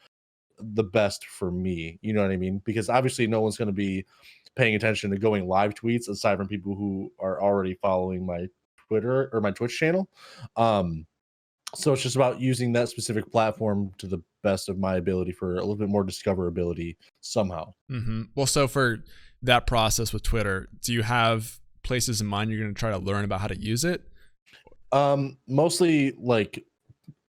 the best for me. You know what I mean? Because obviously no one's going to be paying attention to going live tweets aside from people who are already following my Twitter or my Twitch channel. So it's just about using that specific platform to the best of my ability for a little bit more discoverability somehow. Well, so for that process with Twitter, do you have places in mind you're going to try to learn about how to use it? Mostly like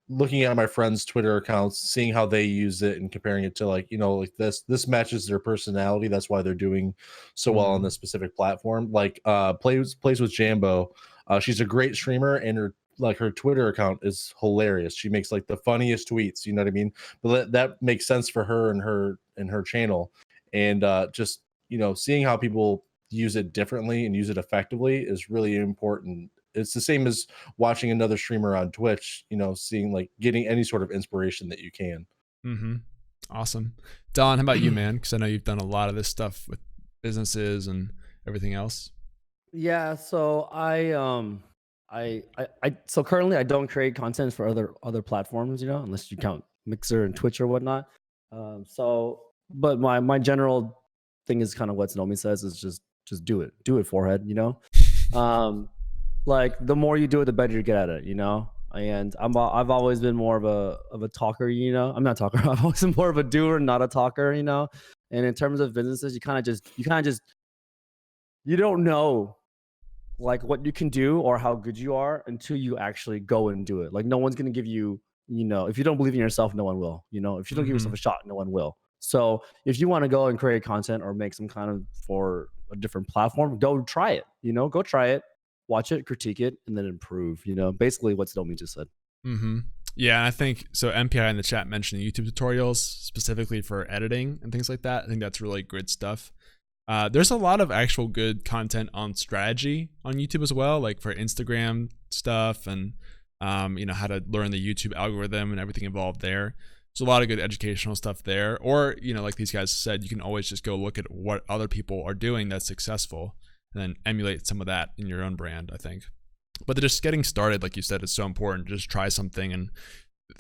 looking at my friends' Twitter accounts, seeing how they use it and comparing it to like this matches their personality. That's why they're doing so well on this specific platform. Like plays with Jambo. She's a great streamer and her Twitter account is hilarious. She makes like the funniest tweets, you know what I mean? But that makes sense for her and her channel. And just, seeing how people use it differently and use it effectively is really important. It's the same as watching another streamer on Twitch, seeing like getting any sort of inspiration that you can. Awesome. Don, how about you, man? Because I know you've done a lot of this stuff with businesses and everything else. Yeah. So so currently I don't create content for other platforms, unless you count Mixer and Twitch or whatnot. But my general thing is kind of what Sadomi says is just do it, forehead, like the more you do it, the better you get at it, and I've always been more of a talker, I'm not a talker. I've always been more of a doer, not a talker, and in terms of businesses, you kind of just you don't know like what you can do or how good you are until you actually go and do it. Like no one's going to give you, if you don't believe in yourself, no one will, if you don't give yourself a shot, no one will. So if you want to go and create content or make some kind of for a different platform, go try it, go try it, watch it, critique it, and then improve, basically what Sadomi just said. Yeah, I think so. MPI in the chat mentioned YouTube tutorials specifically for editing and things like that. I think that's really good stuff. There's a lot of actual good content on strategy on YouTube as well, like for Instagram stuff and, how to learn the YouTube algorithm and everything involved there. There's a lot of good educational stuff there. Or, you know, like these guys said, you can always just go look at what other people are doing that's successful and then emulate some of that in your own brand, I think. But just getting started, like you said, is so important. Just try something, and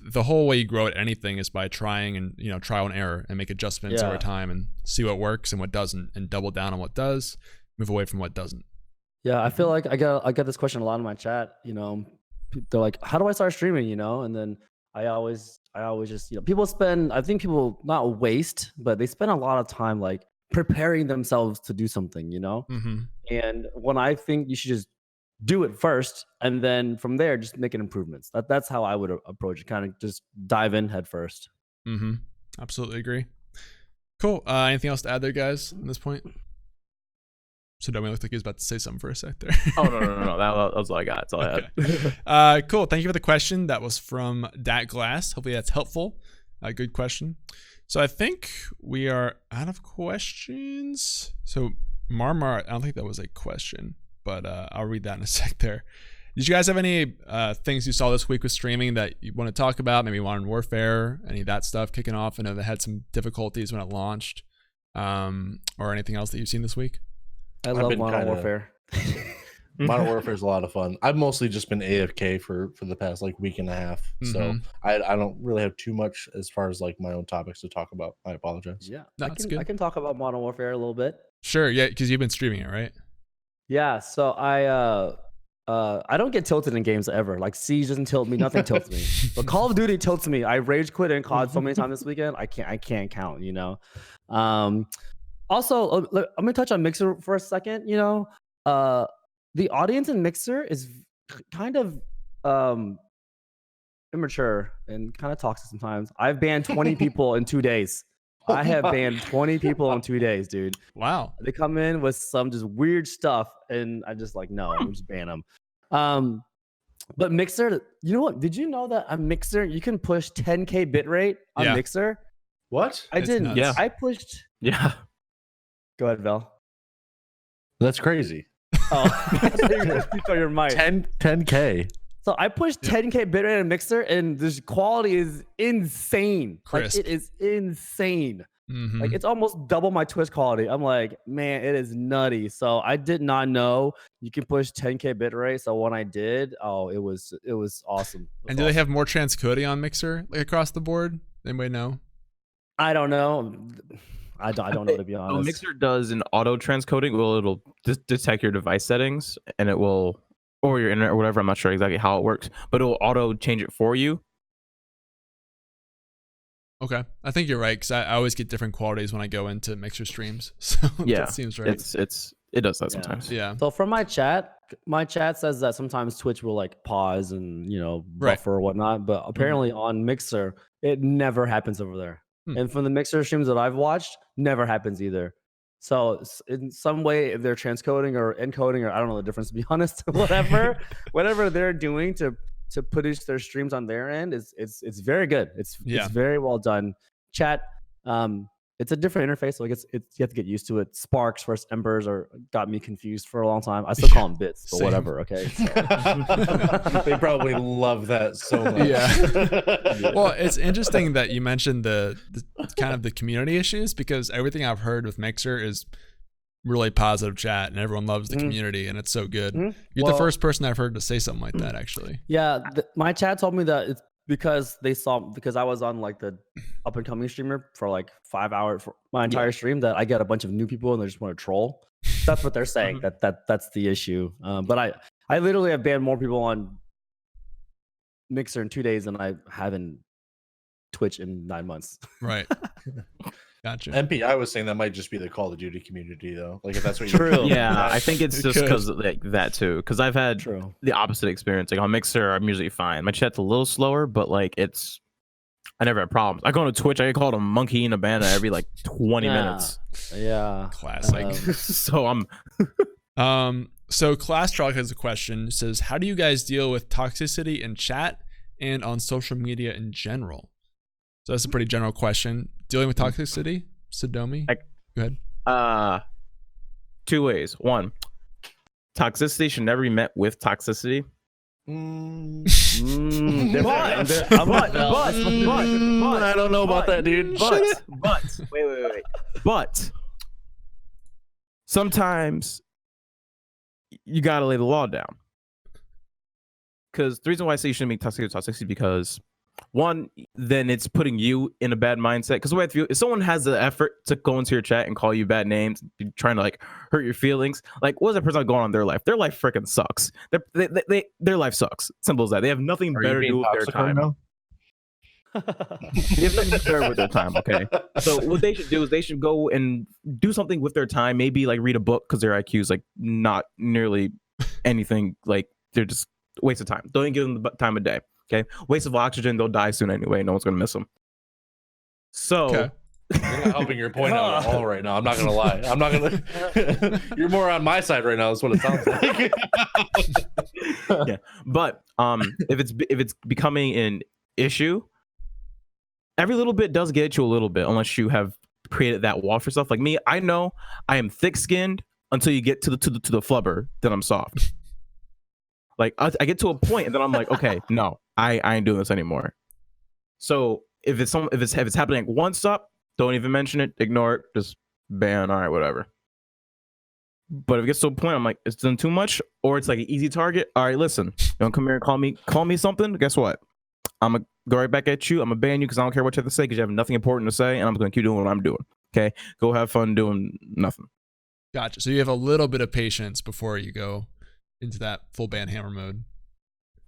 the whole way you grow at anything is by trying and, you know, trial and error and make adjustments over time and see what works and what doesn't, and double down on what does, move away from what doesn't. Yeah, I feel like I got this question a lot in my chat. You know, they're like, "How do I start streaming?" You know, and then I always just, you know, people spend, I think people not waste, but they spend a lot of time like preparing themselves to do something. You know, and when I think you should just do it first, and then from there just making improvements. That's how I would approach it. Kind of just dive in head first. Absolutely agree. Cool. Anything else to add there, guys, at this point? Sadomi looked like he was about to say something for a sec there. Oh, no. That was all I got. That's all I had. Cool. Thank you for the question. That was from Dat Glass. Hopefully that's helpful. Good question. So I think we are out of questions. So Marmar, I don't think that was a question, but I'll read that in a sec there. Did you guys have any things you saw this week with streaming that you want to talk about? Maybe Modern Warfare, any of that stuff kicking off? I know they had some difficulties when it launched, or anything else that you've seen this week? I love Modern Warfare. Modern Warfare is a lot of fun. I've mostly just been AFK for the past like week and a half, so I don't really have too much as far as like my own topics to talk about. I apologize. Yeah, that's good. I can talk about Modern Warfare a little bit. Sure, yeah, because you've been streaming it, right? Yeah, so I don't get tilted in games ever. Like Siege doesn't tilt me, nothing tilts me. But Call of Duty tilts me. I rage quit in COD so many times this weekend. I can't count. You know. Also, I'm gonna touch on Mixer for a second. You know, the audience in Mixer is kind of immature and kind of toxic sometimes. I've banned 20 people in 2 days. I have banned 20 people in 2 days, dude. Wow. They come in with some just weird stuff, and I just like, no, I'm just ban them. But Mixer, you know what? Did you know that on Mixer you can push 10K bitrate on Mixer? What? I didn't. Nuts. Yeah. I pushed. Yeah. Go ahead, Vel. That's crazy. Oh, your mic. 10K. So I pushed 10K bitrate in Mixer, and this quality is insane. Crisp. Like, it is insane. Like, it's almost double my Twitch quality. I'm like, man, it is nutty. So I did not know you can push 10K bitrate. So when I did, it was awesome. And do they have more transcoding on Mixer, like across the board? Anybody know? I don't know. I don't know, to be honest. So Mixer does an auto transcoding. Well, it'll detect your device settings, and it will, or your internet or whatever. I'm not sure exactly how it works, but it will auto change it for you. Okay, I think you're right, because I always get different qualities when I go into Mixer streams. So Yeah, that seems right. It does that sometimes. Yeah. So from my chat says that sometimes Twitch will like pause and, you know, buffer or whatnot, but apparently on Mixer it never happens over there. And from the Mixer streams that I've watched, never happens either. So in some way, if they're transcoding or encoding, or I don't know the difference, to be honest, whatever they're doing to produce their streams on their end it's very good. It's very well done. Chat, it's a different interface, so I guess you have to get used to it. Sparks versus Embers got me confused for a long time. I still call them bits, but whatever. Okay. So. They probably love that so much. Yeah. Well, it's interesting that you mentioned the kind of the community issues, because everything I've heard with Mixer is really positive chat, and everyone loves the community, and it's so good. You're the first person I've heard to say something like that, actually. Yeah, my chat told me that it's because I was on like the up and coming streamer for like 5 hours for my entire stream, that I get a bunch of new people and they just want to troll. That's what they're saying. That's the issue. But I literally have banned more people on Mixer in 2 days than I have in Twitch in 9 months. Right. Gotcha. MP, I was saying that might just be the Call of Duty community, though. Like, if that's what True. Yeah, I think it's just because like that too. Because I've had the opposite experience. Like on Mixer, I'm usually fine. My chat's a little slower, but like I never have problems. I go on Twitch, I get called a monkey and a banana every like 20 minutes. Yeah. Classic. So I'm. So Class Truck has a question. It says, how do you guys deal with toxicity in chat and on social media in general? So that's a pretty general question. Dealing with toxicity, Sadomi? Go ahead. 2 ways. One, toxicity should never be met with toxicity. I don't know about that, dude. But sometimes you gotta lay the law down. Because the reason why I say you shouldn't make toxicity because one, then it's putting you in a bad mindset. Because the way I feel, if someone has the effort to go into your chat and call you bad names, trying to like hurt your feelings, like what is that person going on in their life? Their life freaking sucks. Their life sucks. Simple as that. They have nothing better to do with their time. They have nothing better with their time. Okay. So what they should do is they should go and do something with their time. Maybe like read a book because their IQ is like not nearly anything. Like they're just waste of time. Don't even give them the time of day. Okay, waste of oxygen. They'll die soon anyway. No one's gonna miss them. So Okay. You're not helping your point out at all right now. I'm not gonna lie. I'm not gonna. You're more on my side right now. Is what it sounds like. Yeah, but if it's becoming an issue, every little bit does get you a little bit, unless you have created that wall for yourself. Like me, I know I am thick-skinned until you get to the flubber, then I'm soft. Like I get to a point and then I'm like, okay, no, I ain't doing this anymore. So if it's happening once up, don't even mention it, ignore it, just ban, all right, whatever. But if it gets to a point, I'm like, it's done too much, or it's like an easy target. All right, listen, don't come here and call me something. Guess what? I'm gonna go right back at you. I'm gonna ban you because I don't care what you have to say because you have nothing important to say, and I'm gonna keep doing what I'm doing. Okay, go have fun doing nothing. Gotcha. So you have a little bit of patience before you go into that full ban hammer mode.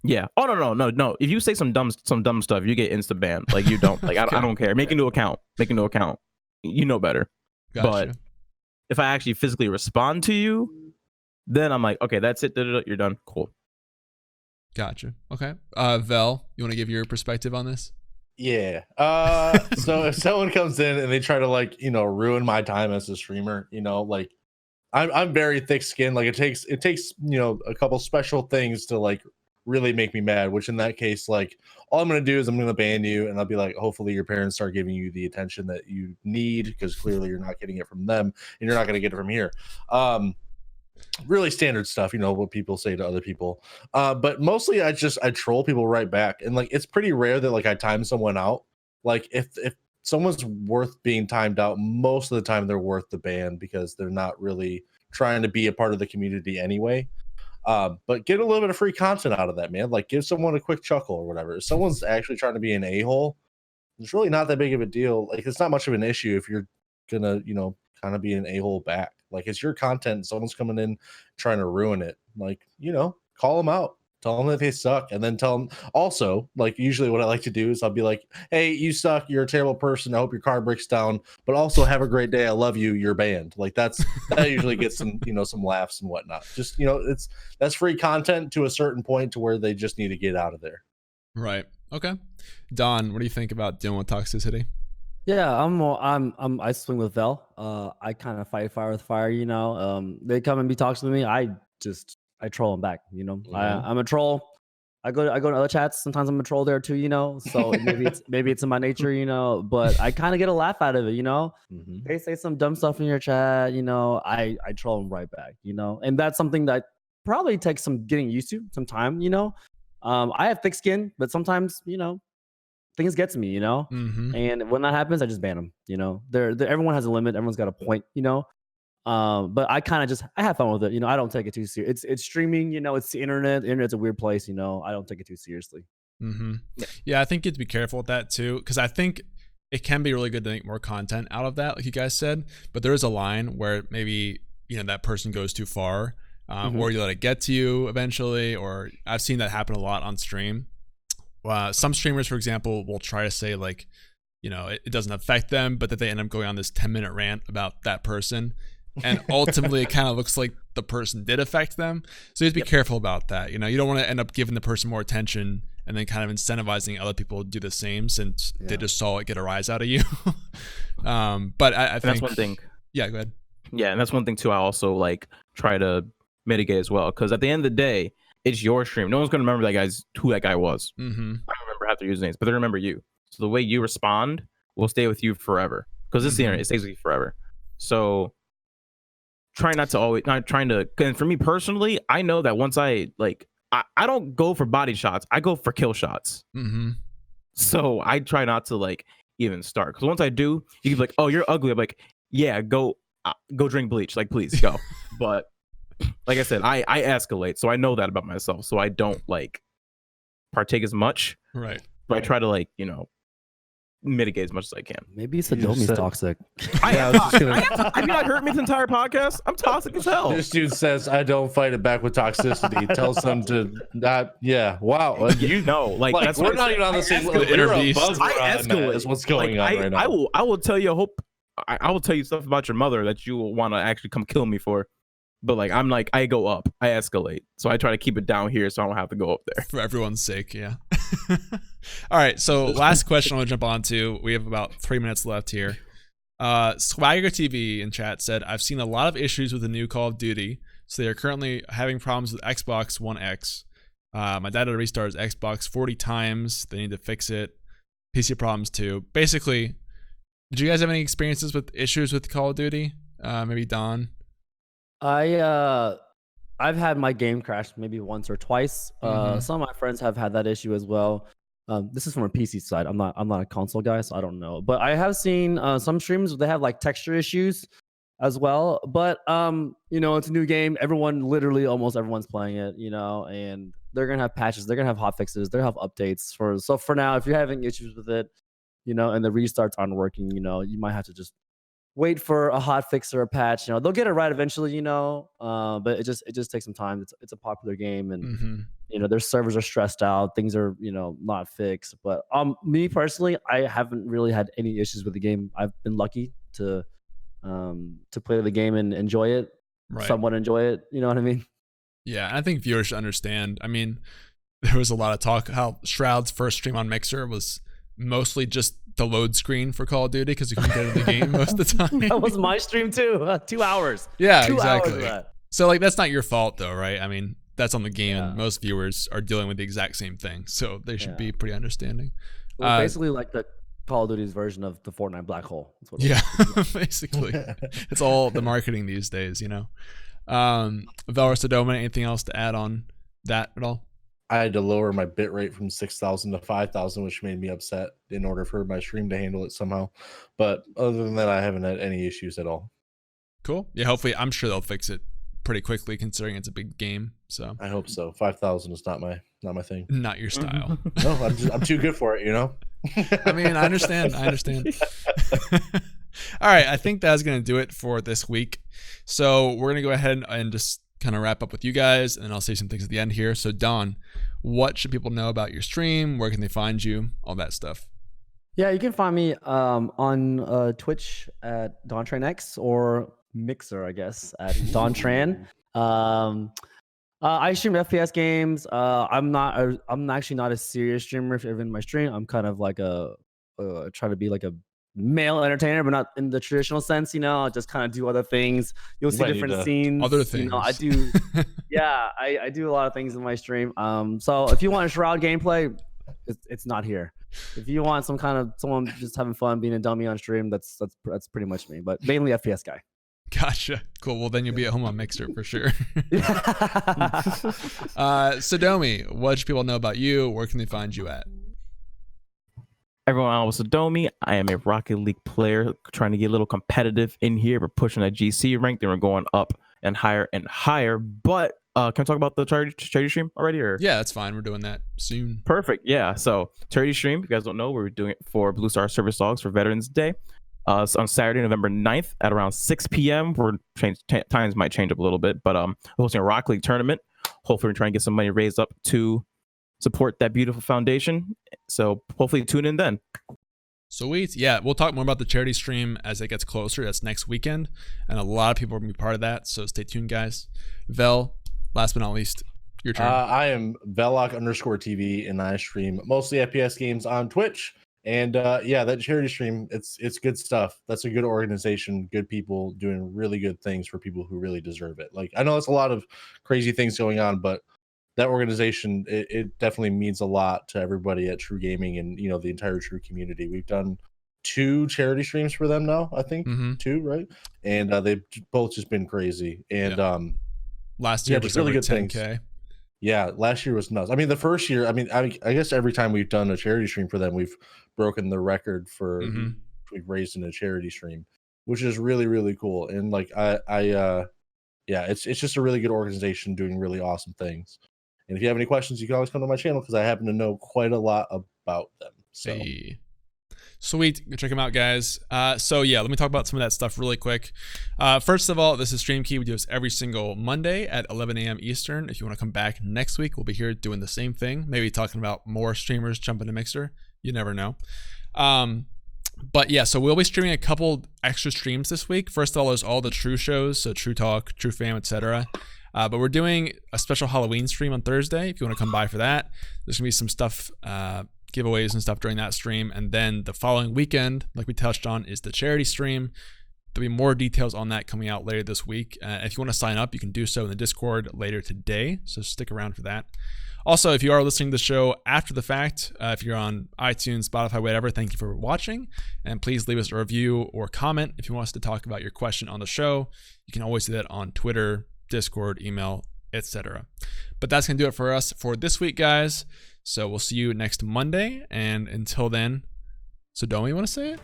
Yeah. Oh no. If you say some dumb stuff, you get insta banned. Like you don't. Like I don't care. Make a new account. You know better. Gotcha. But if I actually physically respond to you, then I'm like, okay, that's it. You're done. Cool. Gotcha. Okay. Vel, you want to give your perspective on this? Yeah. So if someone comes in and they try to like, ruin my time as a streamer, like I'm very thick-skinned. Like it takes, a couple special things to like really make me mad, which in that case, like all I'm going to do is I'm going to ban you and I'll be like, hopefully your parents start giving you the attention that you need because clearly you're not getting it from them and you're not going to get it from here. Really standard stuff, what people say to other people. But mostly I troll people right back. And like, it's pretty rare that like I time someone out. Like if someone's worth being timed out, most of the time they're worth the ban because they're not really trying to be a part of the community anyway. But get a little bit of free content out of that, man. Like give someone a quick chuckle or whatever. If someone's actually trying to be an a-hole, it's really not that big of a deal. Like it's not much of an issue if you're gonna, kind of be an a-hole back. Like it's your content. Someone's coming in trying to ruin it. Like, call them out. Tell them that they suck, and then tell them also, like, usually what I like to do is I'll be like, hey, you suck. You're a terrible person. I hope your car breaks down, but also have a great day. I love you. You're banned. Like that usually gets some, some laughs and whatnot. Just, that's free content to a certain point to where they just need to get out of there. Right. Okay. Don, what do you think about dealing with toxicity? Yeah, I swing with Vel. I kind of fight fire with fire, They come and be toxic with me. I troll them back, Mm-hmm. I'm a troll. I go to other chats. Sometimes I'm a troll there too, So maybe it's in my nature, but I kind of get a laugh out of it, Mm-hmm. They say some dumb stuff in your chat, I troll them right back, and that's something that probably takes some getting used to, some time, I have thick skin, but sometimes, things get to me, Mm-hmm. and when that happens, I just ban them. Everyone has a limit. Everyone's got a point, but I kind of I have fun with it. I don't take it too serious. It's streaming, it's the internet. The internet's a weird place, I don't take it too seriously. Mm-hmm. Yeah, I think you have to be careful with that too, because I think it can be really good to make more content out of that, like you guys said. But there is a line where maybe that person goes too far, or you let it get to you eventually. Or I've seen that happen a lot on stream. Some streamers, for example, will try to say like, it doesn't affect them, but that they end up going on this 10-minute rant about that person. And ultimately it kind of looks like the person did affect them. So you have to be careful about that. You don't want to end up giving the person more attention and then kind of incentivizing other people to do the same since they just saw it get a rise out of you. But I think that's one thing. Yeah, go ahead. Yeah, and that's one thing too. I also like try to mitigate as well, because at the end of the day, it's your stream. No one's gonna remember who that guy was. Mm-hmm. I don't remember half their usernames, but they remember you. So the way you respond will stay with you forever, because it's the internet. It stays with you forever. So try not to always not trying to. And for me personally, I know that once I I don't go for body shots. I go for kill shots. Mm-hmm. So I try not to like even start, because once I do, you can be like, oh, you're ugly. I'm like, yeah, go drink bleach, like, please go. But like I said, I escalate, so I know that about myself, so I don't like partake as much. Right. But I try to like, mitigate as much as I can. Maybe Sadomi's toxic. Yeah, I was just gonna- Have you not heard me this entire podcast? I'm toxic as hell. This dude says I don't fight it back with toxicity. Tells them to not. Yeah, wow. Like that's we're what not I'm even on the saying. same The level. inner We're beast. above I where I'm at, escalate. is what's going on right now. I will tell you. I will tell you stuff about your mother that you will want to actually come kill me for. But I go up. I escalate. So I try to keep it down here so I don't have to go up there. For everyone's sake, yeah. All right, so last question I'll jump on to. We have about 3 minutes left here. Swagger TV in chat said, I've seen a lot of issues with the new Call of Duty, so they are currently having problems with Xbox One X. My dad had to restart his Xbox 40 times. They need to fix it. PC problems too. Basically, did you guys have any experiences with issues with Call of Duty? Maybe Don? I've had my game crash maybe once or twice. Some of my friends have had that issue as well. This is from a PC side. I'm not a console guy, so I don't know. But I have seen some streams where they have like texture issues as well. But it's a new game. Almost everyone's playing it, and they're gonna have patches, they're gonna have hot fixes, they're gonna have updates so for now, if you're having issues with it, and the restarts aren't working, you might have to just wait for a hot fix or a patch. They'll get it right eventually, but it just takes some time. It's a popular game, and their servers are stressed out. Things are not fixed. But me personally, I haven't really had any issues with the game. I've been lucky to play the game and enjoy it, somewhat enjoy it. You know what I mean? Yeah, and I think viewers should understand. I mean, there was a lot of talk how Shroud's first stream on Mixer was mostly just the load screen for Call of Duty because you couldn't get in the game most of the time. That was my stream too. 2 hours. Yeah, 2 exactly. hours of that. So that's not your fault though, right? I mean, that's on the game, Yeah. and most viewers are dealing with the exact same thing, so they should be pretty understanding. Well, basically like the Call of Duty's version of the Fortnite black hole. That's what it Yeah, was. basically, it's all the marketing these days, Vel or Sadomi, anything else to add on that at all? I had to lower my bit rate from 6,000 to 5,000, which made me upset in order for my stream to handle it somehow. But other than that, I haven't had any issues at all. Cool. Yeah, hopefully, I'm sure they'll fix it pretty quickly considering it's a big game. So I hope so. 5,000 is not my thing. not your style. No, I'm too good for it. I mean, I understand. All right, I think that's going to do it for this week. So we're going to go ahead and just kind of wrap up with you guys, and then I'll say some things at the end here. So Don, what should people know about your stream? Where can they find you? All that stuff. Yeah, you can find me on Twitch at DonTranX or Mixer, I guess, at DonTran. I stream FPS games. I'm actually not a serious streamer if you're in my stream. I'm kind of like try to be like a male entertainer, but not in the traditional sense. I just kind of do other things. You'll see different scenes. Other things. I do. Yeah, I do a lot of things in my stream. So if you want a Shroud gameplay, it's not here. If you want someone just having fun, being a dummy on stream, that's pretty much me. But mainly FPS guy. Gotcha. Cool. Well, then you'll be at home on Mixer for sure. Sadomi, what should people know about you? Where can they find you at? Everyone, I'm Sadomi. I am a Rocket League player trying to get a little competitive in here. We're pushing that GC rank, then we're going up and higher and higher. But can I talk about the charity stream already? Or Yeah, that's fine. We're doing that soon. Perfect. Yeah. So charity stream, if you guys don't know, we're doing it for Blue Star Service Dogs for Veterans Day. So on Saturday, November 9th at around 6 p.m. Times might change up a little bit, but we're hosting a Rocket League tournament. Hopefully, we're trying to get some money raised up to support that beautiful foundation. So hopefully tune in then. Sweet. Yeah, we'll talk more about the charity stream as it gets closer. That's next weekend, and a lot of people are going to be part of that, so stay tuned, guys. Vel, last but not least, your turn. I am Veloc_TV, and I stream mostly FPS games on Twitch. And that charity stream, it's good stuff. That's a good organization, good people doing really good things for people who really deserve it. Like, I know it's a lot of crazy things going on, but that organization, it definitely means a lot to everybody at TRUgaming and the entire Tru community. We've done 2 charity streams for them now, I think. 2, right? And they've both just been crazy. And last year was really good 10K. Things. Yeah, last year was nuts. I mean, the first year, I mean, I guess every time we've done a charity stream for them, we've broken the record for we've raised in a charity stream, which is really, really cool. And like yeah, it's just a really good organization doing really awesome things. And if you have any questions, you can always come to my channel because I happen to know quite a lot about them. So Hey. Sweet. Go check them out, guys. So yeah, let me talk about some of that stuff really quick. First of all, this is Stream Key. We do this every single Monday at 11 a.m. Eastern. If you want to come back next week, we'll be here doing the same thing. Maybe talking about more streamers jumping to Mixer. You never know. But yeah, so we'll be streaming a couple extra streams this week. First of all, there's all the True shows, so True Talk, True Fam, etc. But we're doing a special Halloween stream on Thursday. If you want to come by for that, there's gonna be some stuff, giveaways and stuff during that stream. And then the following weekend, like we touched on, is the charity stream. There'll be more details on that coming out later this week. If you want to sign up, you can do so in the Discord later today. So stick around for that. Also, if you are listening to the show after the fact, if you're on iTunes, Spotify, whatever, thank you for watching. And please leave us a review or comment if you want us to talk about your question on the show. You can always do that on Twitter, Discord, email, etc. But that's going to do it for us for this week, guys. So we'll see you next Monday. And until then, Sadomi, you want to say it?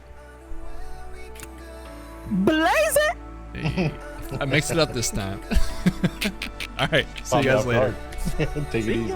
Blaze it! Hey, I mixed it up this time. All right. See you guys later. Take it easy.